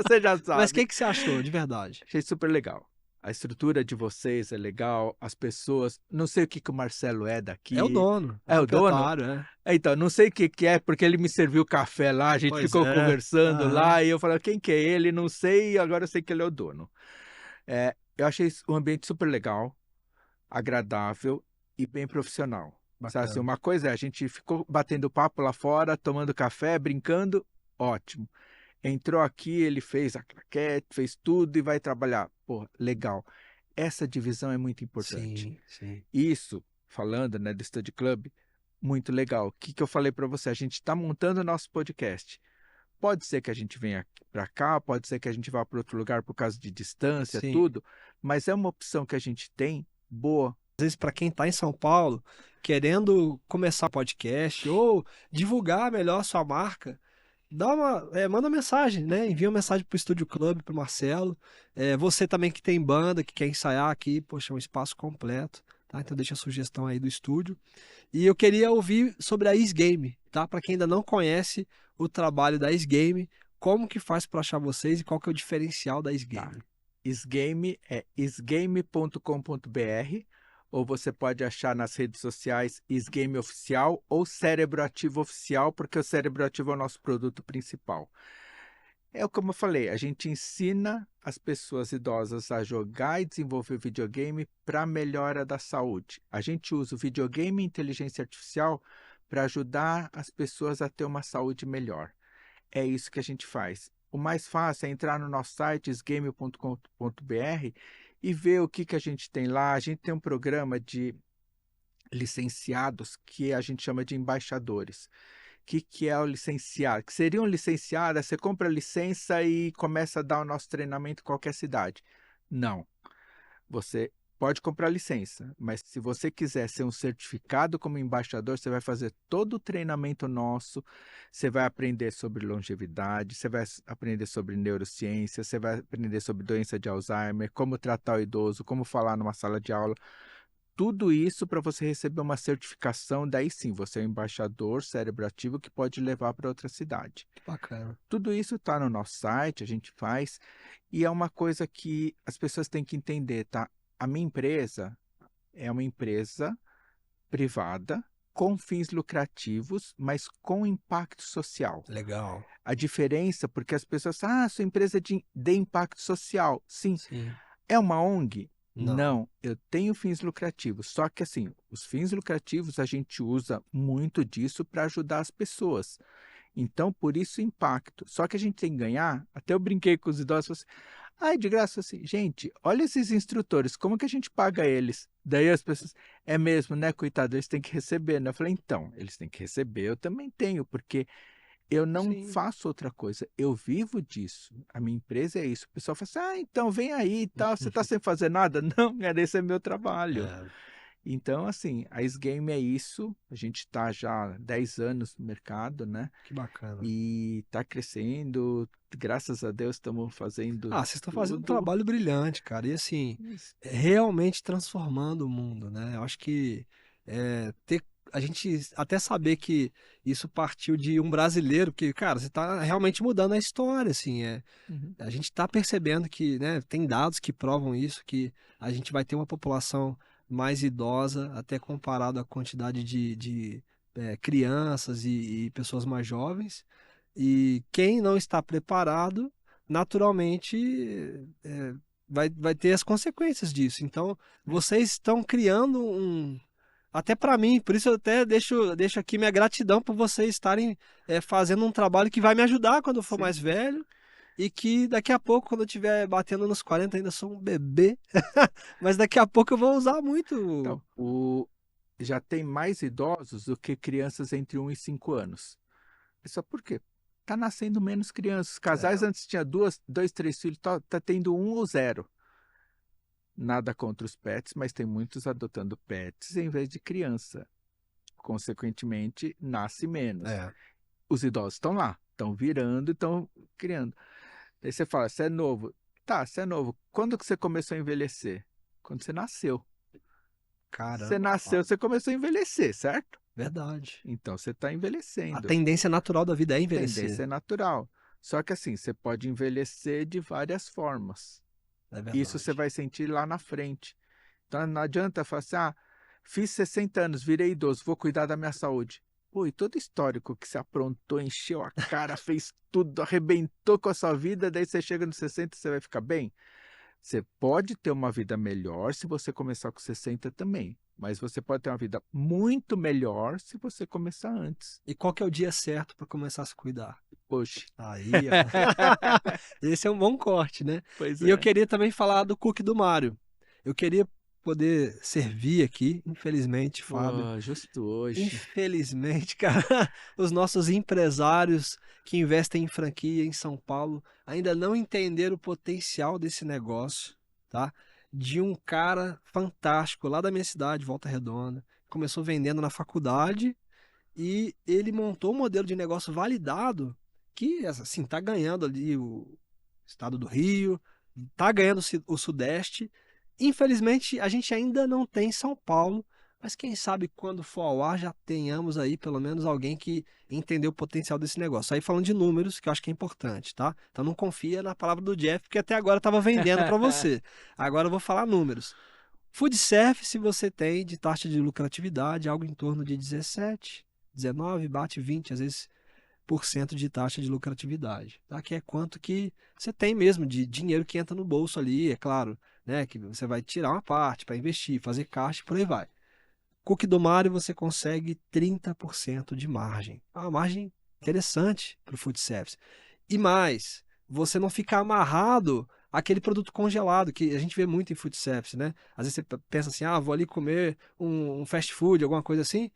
Você já Mas o sabe. que que você achou, de verdade? Achei super legal. A estrutura de vocês é legal, as pessoas. Não sei o que que o Marcelo é É o daqui. dono, é o É o dono? proprietário, é. Então, não sei o que que é, porque ele me serviu café lá, a gente Pois ficou é. conversando Aham. lá, e eu falei, quem que é ele? Não sei, e agora eu sei que ele é o dono. Eu achei o ambiente super legal, agradável e bem profissional. Sabe assim, Bacana. uma coisa é, a gente ficou batendo papo lá fora, tomando café, brincando, ótimo. Entrou aqui, ele fez a claquete, fez tudo e vai trabalhar. Pô, legal. Essa divisão é muito importante. Sim, sim. Isso, falando, né, do Study Club, muito legal. O que que eu falei para você? A gente está montando o nosso podcast. Pode ser que a gente venha para cá, pode ser que a gente vá para outro lugar por causa de distância, Sim. tudo, mas é uma opção que a gente tem boa. Às vezes, para quem está em São Paulo, querendo começar podcast ou divulgar melhor a sua marca, manda uma mensagem, né? Envia uma mensagem pro Estúdio Club, pro Marcelo. Você também que tem banda, que quer ensaiar aqui, poxa, é um espaço completo, tá? Então deixa a sugestão aí do estúdio. E eu queria ouvir sobre a Isgame, tá? Para quem ainda não conhece o trabalho da Isgame, como que faz para achar vocês e qual que é o diferencial da Tá. Isgame? Isgame é isgame.com.br ou você pode achar nas redes sociais Isgame Oficial ou Cérebro Ativo Oficial, porque o Cérebro Ativo é o nosso produto principal. Como eu falei, a gente ensina as pessoas idosas a jogar e desenvolver videogame para melhora da saúde. A gente usa o videogame e inteligência artificial para ajudar as pessoas a ter uma saúde melhor. É isso que a gente faz. O mais fácil é entrar no nosso site, isgame.com.br, e ver o que que a gente tem lá. A gente tem um programa de licenciados que a gente chama de embaixadores. O que que é o licenciado? Que seria um licenciado, você compra a licença e começa a dar o nosso treinamento em qualquer cidade. Não. Você pode comprar licença, mas se você quiser ser um certificado como embaixador, você vai fazer todo o treinamento nosso, você vai aprender sobre longevidade, você vai aprender sobre neurociência, você vai aprender sobre doença de Alzheimer, como tratar o idoso, como falar numa sala de aula. Tudo isso para você receber uma certificação, daí sim, você é um embaixador cérebro ativo que pode levar para outra cidade. Que bacana. Tudo isso está no nosso site, a gente faz, e é uma coisa que as pessoas têm que entender, tá? A minha empresa é uma empresa privada com fins lucrativos, mas com impacto social. Legal. A diferença, porque as pessoas, sua empresa é de impacto social. Sim. Sim. É uma ONG? Não. Não, eu tenho fins lucrativos. Só que assim, os fins lucrativos a gente usa muito disso para ajudar as pessoas. Então, por isso o impacto. Só que a gente tem que ganhar. Até eu brinquei com os idosos, falei assim, de graça, assim, gente, olha esses instrutores, como que a gente paga eles? Daí as pessoas, é mesmo, né, coitado, eles têm que receber, né? Eu falei, então, eles têm que receber, eu também tenho, porque eu não Sim. faço outra coisa, eu vivo disso, a minha empresa é isso. O pessoal fala assim, então vem aí e tal, você está sem fazer nada? Não, cara, esse é meu trabalho. É, Então, assim, a Isgame é isso, a gente está já há 10 anos no mercado, né? que bacana. E está crescendo, graças a Deus estamos fazendo Vocês estão fazendo um tudo. trabalho brilhante, cara. E assim, Isso. realmente transformando o mundo, né? Eu acho que a gente até saber que isso partiu de um brasileiro, que, cara, você está realmente mudando a história, assim. Uhum. A gente está percebendo que, né, tem dados que provam isso, que a gente vai ter uma população mais idosa, até comparado à quantidade de crianças e pessoas mais jovens. E quem não está preparado, naturalmente, vai ter as consequências disso. Então, vocês estão criando até para mim, por isso eu até deixo aqui minha gratidão por vocês estarem fazendo um trabalho que vai me ajudar quando eu for Sim. mais velho. E que daqui a pouco, quando eu estiver batendo nos 40, ainda sou um bebê. Mas daqui a pouco eu vou usar muito. Então, já tem mais idosos do que crianças entre 1 e 5 anos. Isso por quê? tá nascendo menos crianças. Os casais É, antes tinha 2, 3 filhos, tá tendo 1 ou 0. Nada contra os pets, mas tem muitos adotando pets em vez de criança. Consequentemente, nasce menos. é. Os idosos estão lá, estão virando e estão criando. Aí você fala, você é novo. Tá, você é novo. Quando que você começou a envelhecer? Quando você nasceu. Você Caramba, nasceu, Fábio. você começou a envelhecer, certo? Verdade. Então você está A envelhecendo. tendência natural da vida é Tendência envelhecer. é natural. Só que assim, você pode envelhecer de várias formas. É Isso você verdade. vai sentir lá na frente. Então não adianta falar assim, fiz 60 anos, virei idoso, vou cuidar da minha saúde. Pô, e todo histórico que se aprontou, encheu a cara, fez tudo, arrebentou com a sua vida, daí você chega nos 60 e você vai ficar bem? Você pode ter uma vida melhor se você começar com 60 também, mas você pode ter uma vida muito melhor se você começar antes. E qual que é o dia certo para começar a se cuidar? Hoje. Aí, ó. Esse é um bom corte, né? Pois E eu é. queria também falar do cookie do Mário. Eu queria poder servir aqui, infelizmente, Fábio. Pô, justo hoje. Infelizmente, cara, os nossos empresários que investem em franquia em São Paulo ainda não entenderam o potencial desse negócio, tá? De um cara fantástico lá da minha cidade, Volta Redonda. Começou vendendo na faculdade e ele montou um modelo de negócio validado que, assim, tá ganhando ali o estado do Rio, tá ganhando o Sudeste. Infelizmente, a gente ainda não tem São Paulo, mas quem sabe quando for ao ar já tenhamos aí pelo menos alguém que entendeu o potencial desse negócio. Aí falando de números, que eu acho que é importante, tá? Então não confia na palavra do Jeff, porque até agora estava vendendo para você. Agora eu vou falar números. Food service você tem de taxa de lucratividade algo em torno de 17, 19, bate 20, às vezes por cento de taxa de lucratividade, tá? Que é quanto que você tem mesmo de dinheiro que entra no bolso ali, é claro, né? Que você vai tirar uma parte para investir, fazer caixa e por aí vai. Cookie do Mário você consegue 30% de margem. É uma margem interessante para o food service. E mais, você não fica amarrado àquele produto congelado, que a gente vê muito em food service, né? Às vezes você pensa assim, vou ali comer um fast food, alguma coisa assim.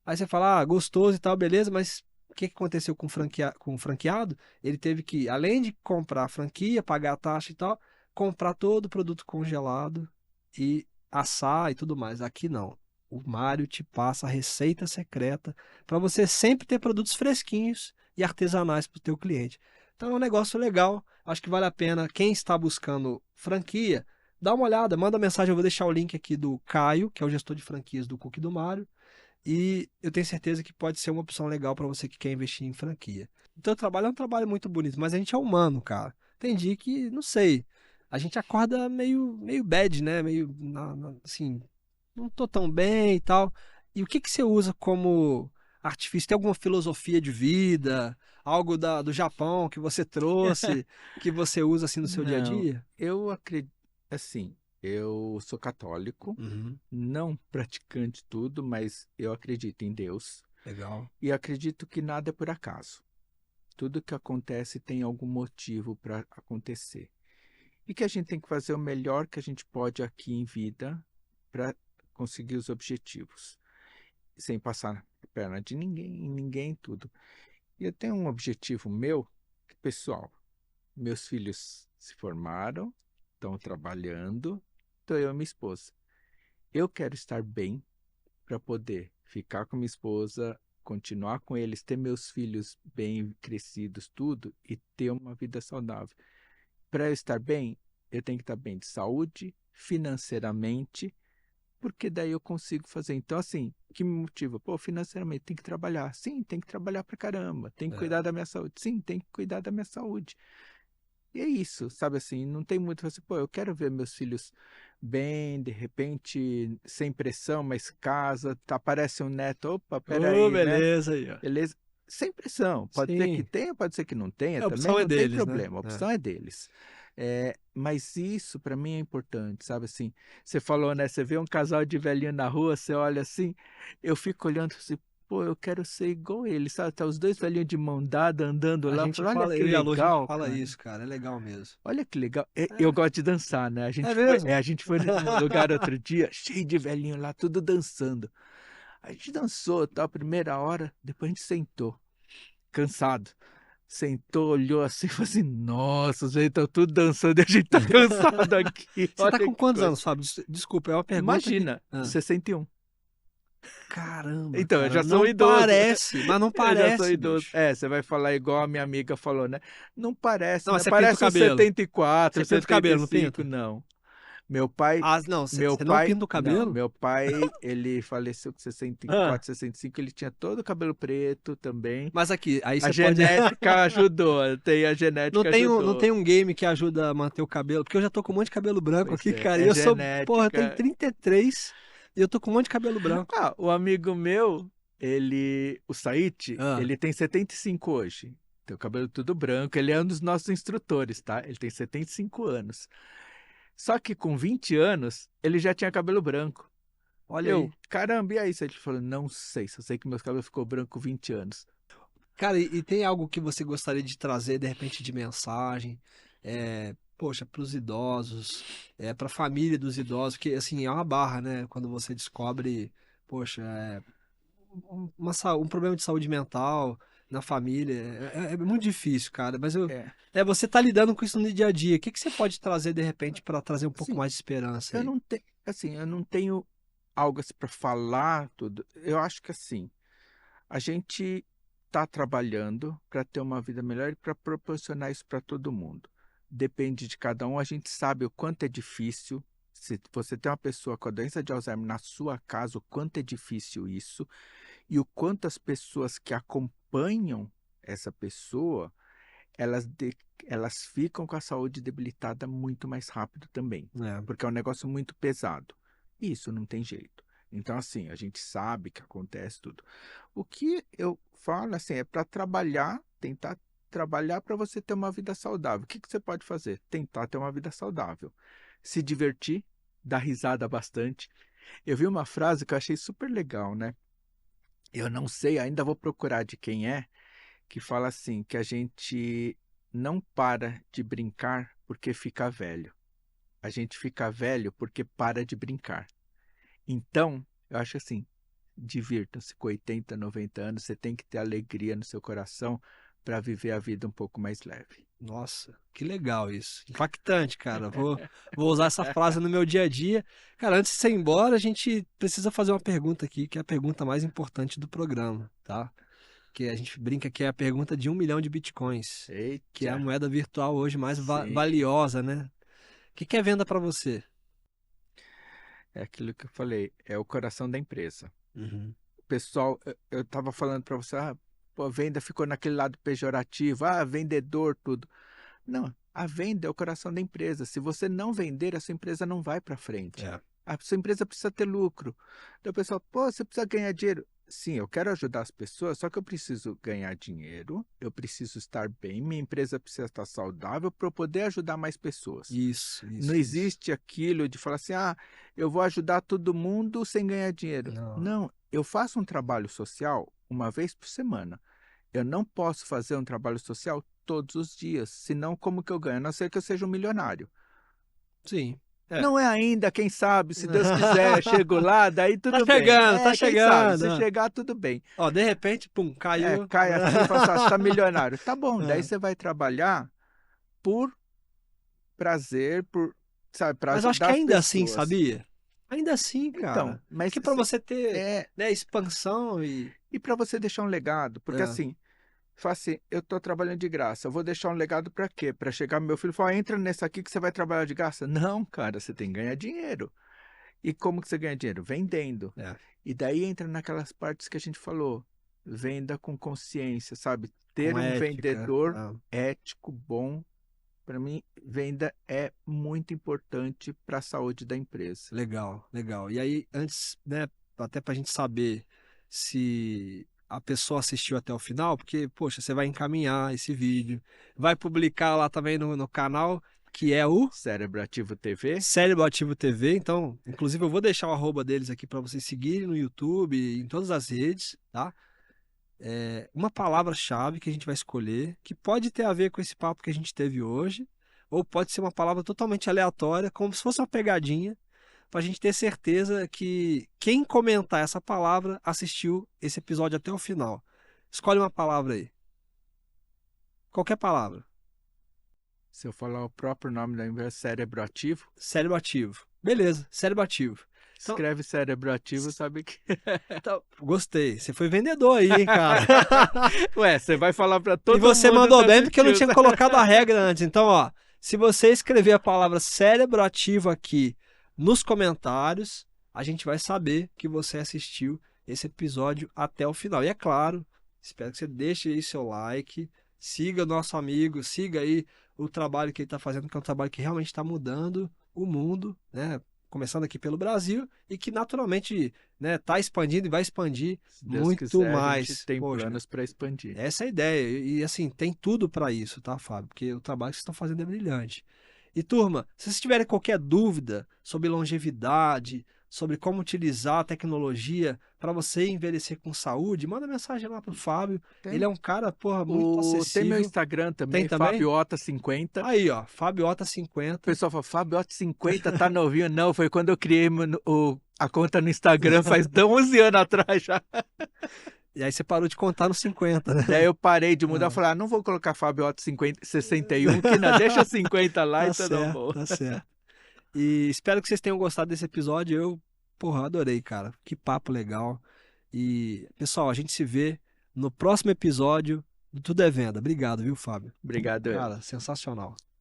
Aí você fala, gostoso e tal, beleza, mas o que aconteceu com o franqueado? Ele teve que, além de comprar a franquia, pagar a taxa e tal, comprar todo o produto congelado e assar e tudo mais. Aqui não. O Mário te passa a receita secreta para você sempre ter produtos fresquinhos e artesanais para o teu cliente. Então é um negócio legal. Acho que vale a pena. Quem está buscando franquia, dá uma olhada, manda mensagem. Eu vou deixar o link aqui do Caio, que é o gestor de franquias do Cookie do Mário. E eu tenho certeza que pode ser uma opção legal para você que quer investir em franquia. Então, o trabalho é um trabalho muito bonito, mas a gente é humano, cara. Tem dia que, não sei, a gente acorda meio bad, né? Meio, assim, não tô tão bem e tal. E o que que você usa como artifício? Tem alguma filosofia de vida? Algo do Japão que você trouxe, que você usa assim no seu dia a Não, dia? eu acredito, assim, eu sou católico, Uhum, não praticante tudo, mas eu acredito em Deus legal. e acredito que nada é por acaso. Tudo que acontece tem algum motivo para acontecer. E que a gente tem que fazer o melhor que a gente pode aqui em vida para conseguir os objetivos, sem passar a perna de ninguém, em ninguém, tudo. E eu tenho um objetivo meu, pessoal. Meus filhos se formaram, estão trabalhando, estou eu e minha esposa. Eu quero estar bem para poder ficar com minha esposa, continuar com eles, ter meus filhos bem crescidos, tudo, e ter uma vida saudável. Para eu estar bem, eu tenho que estar bem de saúde, financeiramente, porque daí eu consigo fazer. Então, assim, que me motiva? Pô, financeiramente, tem que trabalhar. Sim, tem que trabalhar pra caramba. Tem que cuidar É. da minha saúde. Sim, tem que cuidar da minha saúde. E é isso, sabe assim, não tem muito assim, pô, eu quero ver meus filhos bem, de repente, sem pressão, mas casa, aparece um neto, opa, Ô, peraí, né? beleza aí, ó. Beleza? Sem pressão. Pode ser que Sim, tenha, pode ser que não tenha, a também opção é não tem deles, né? problema, a É. opção é deles. Mas isso para mim é importante, sabe assim? Você falou, né? Você vê um casal de velhinho na rua, você olha assim, eu fico olhando assim, pô, eu quero ser igual ele, sabe? Tá os dois velhinhos de mão dada andando A lá, eu gente falo, olha fala, que eu e a Lu, a gente legal, fala cara. isso, cara. É legal mesmo. Olha que legal. Eu É, gosto de dançar, né? é mesmo? A gente foi num lugar outro dia, cheio de velhinho lá, tudo dançando. A gente dançou, tá? A primeira hora, depois a gente sentou, cansado. sentou, olhou assim e falou assim, nossa, os velhos estão tudo dançando e a gente tá cansado aqui. Você tá Olha com que quantos coisa. anos, Fábio? Desculpa, é uma pergunta que... Imagina, Ah, 61. caramba, Então, eu cara, já sou não um idoso. parece, mas não Eu já sou parece, idoso. bicho. É, você vai falar igual a minha amiga falou, né? Não parece, Não, mas né? você pinta o Parece uns cabelo. 74, Você pinta o cabelo, não 75, pinta? não. Meu pai, Ah, não, meu você não pai, pinta o não, cabelo? meu pai, ele faleceu com Ah, 64, 65, ele tinha todo o cabelo preto também. mas aqui, aí A você pode... genética ajudou, a Não genética tem, não ajudou. tem um game que ajuda a manter o cabelo, porque eu já tô com um monte de cabelo branco Pois aqui, é, cara, e é eu sou, porra, eu tenho genética. 33 e eu tô com um monte de cabelo branco. Ah, o amigo meu, o Said, Ah, ele tem 75 hoje. Tem o cabelo tudo branco, ele é um dos nossos instrutores, tá? Ele tem 75 anos. Só que com 20 anos, ele já tinha cabelo branco. olha Eu, aí. caramba, e aí? Ele falou, não sei, só sei que meu cabelo ficou branco com 20 anos. Cara, e tem algo que você gostaria de trazer, de repente, de mensagem, poxa, pros idosos, pra família dos idosos, que, assim, é uma barra, né? Quando você descobre, poxa, um problema de saúde mental na família. É muito difícil, cara. Mas É, você tá lidando com isso no dia a dia. O que que você pode trazer de repente para trazer um pouco assim, mais de esperança eu aí? não tenho, assim, eu não tenho algo assim para falar tudo. Eu acho que assim, a gente está trabalhando para ter uma vida melhor e para proporcionar isso para todo mundo. Depende de cada um. A gente sabe o quanto é difícil. Se você tem uma pessoa com a doença de Alzheimer na sua casa, o quanto é difícil isso e o quanto as pessoas que acompanham essa pessoa, elas, elas ficam com a saúde debilitada muito mais rápido também, É, porque é um negócio muito pesado. E isso não tem jeito. Então, assim, a gente sabe que acontece tudo. O que eu falo, assim, é para trabalhar, tentar trabalhar para você ter uma vida saudável. O que que você pode fazer? Tentar ter uma vida saudável. Se divertir, dar risada bastante. Eu vi uma frase que eu achei super legal, né? Eu não sei, ainda vou procurar de quem é, que fala assim, que a gente não para de brincar porque fica velho. A gente fica velho porque para de brincar. Então, eu acho assim, divirtam-se com 80, 90 anos, você tem que ter alegria no seu coração para viver a vida um pouco mais leve. nossa, que legal isso. Impactante, cara. Vou usar essa frase no meu dia a dia. Cara, antes de você ir embora, a gente precisa fazer uma pergunta aqui, que é a pergunta mais importante do programa, tá? Que a gente brinca que é a pergunta de 1 milhão de bitcoins, que é a Eita, moeda virtual hoje mais sim, valiosa, né? O que que é venda para você? é aquilo que eu falei, é o coração da empresa. Uhum. O pessoal, eu estava falando para você, pô, a venda ficou naquele lado pejorativo, vendedor, tudo. Não, a venda é o coração da empresa. Se você não vender, a sua empresa não vai para frente. É. A sua empresa precisa ter lucro. Então o pessoal, pô, você precisa ganhar dinheiro. Sim, eu quero ajudar as pessoas, só que eu preciso ganhar dinheiro, eu preciso estar bem, minha empresa precisa estar saudável para eu poder ajudar mais pessoas. Isso, Não isso, isso. existe aquilo de falar assim, eu vou ajudar todo mundo sem ganhar dinheiro. Não. Não, eu faço um trabalho social uma vez por semana. Eu não posso fazer um trabalho social todos os dias, senão como que eu ganho? A não ser que eu seja um milionário. Sim. É. Não é ainda, quem sabe, se Deus quiser, chego lá, daí Tá tudo bem. chegando, tá Quem sabe, chegando. se Ó, chegar, tudo bem. ó, de repente, pum, caiu. Cai assim e fala assim, você tá milionário. Tá bom, daí É. você vai trabalhar por prazer, sabe, para Mas eu acho que ajudar as ainda assim, pessoas. sabia? Ainda assim, Então, cara. mas Porque para você ter, é, né, expansão e... e para você deixar um legado, porque É. assim, fala assim, eu tô trabalhando de graça, eu vou deixar um legado para quê? Para chegar meu filho e falar, entra nessa aqui que você vai trabalhar de graça. Não, cara, você tem que ganhar dinheiro. E como que você ganha dinheiro? Vendendo. É. E daí entra naquelas partes que a gente falou, venda com consciência, sabe? Ter Com um ética. vendedor Ah, ético, bom. Para mim, venda é muito importante para a saúde da empresa. legal, legal. E aí, antes, né, até pra gente saber se a pessoa assistiu até o final, porque, poxa, você vai encaminhar esse vídeo, vai publicar lá também no canal, que é o Cérebro Ativo TV, Cérebro Ativo TV. Então, inclusive, eu vou deixar o arroba deles aqui para vocês seguirem no YouTube, em todas as redes, tá? Uma palavra-chave que a gente vai escolher, que pode ter a ver com esse papo que a gente teve hoje, ou pode ser uma palavra totalmente aleatória, como se fosse uma pegadinha, para a gente ter certeza que quem comentar essa palavra assistiu esse episódio até o final. Escolhe uma palavra aí. Qualquer palavra. Se eu falar o próprio nome da empresa, cérebro ativo, Cérebro ativo. Beleza, cérebro ativo. Então, escreve cérebro ativo, sabe que... então, gostei. Você foi vendedor aí, hein, cara? Ué, você vai falar para todo E mundo você mandou da bem porque eu não tinha justiça. colocado a regra antes. Então, ó, se você escrever a palavra cérebro ativo aqui nos comentários, a gente vai saber que você assistiu esse episódio até o final. E é claro, espero que você deixe aí seu like, siga o nosso amigo, siga aí o trabalho que ele está fazendo, que é um trabalho que realmente está mudando o mundo, né? Começando aqui pelo Brasil e que naturalmente, né, está expandindo e vai expandir Se Deus muito quiser, a gente mais. tem Poxa, planos para expandir. essa é a ideia. E assim, tem tudo para isso, tá, Fábio? Porque o trabalho que vocês estão fazendo é brilhante. E turma, se vocês tiverem qualquer dúvida sobre longevidade, sobre como utilizar a tecnologia para você envelhecer com saúde, manda mensagem lá pro Fábio. Ele é Tem, um cara, porra, muito tem meu acessível. Instagram Tem também, também? Fabiota50. Aí, ó, Fabiota O 50. pessoal fala, Fabiota50 tá novinho. Não, foi quando eu criei a conta no Instagram, faz 11 anos atrás já. E aí você parou de contar nos 50, né? Daí eu parei de mudar, Ah. falei, não vou colocar Fabiota 61, que não, deixa 50 lá Tá e tudo certo, bom. tá certo. E espero que vocês tenham gostado desse episódio. Eu, porra, adorei, cara. Que papo legal. E, pessoal, a gente se vê no próximo episódio do Tudo é Venda. Obrigado, viu, Fábio? Obrigado, Cara, sensacional.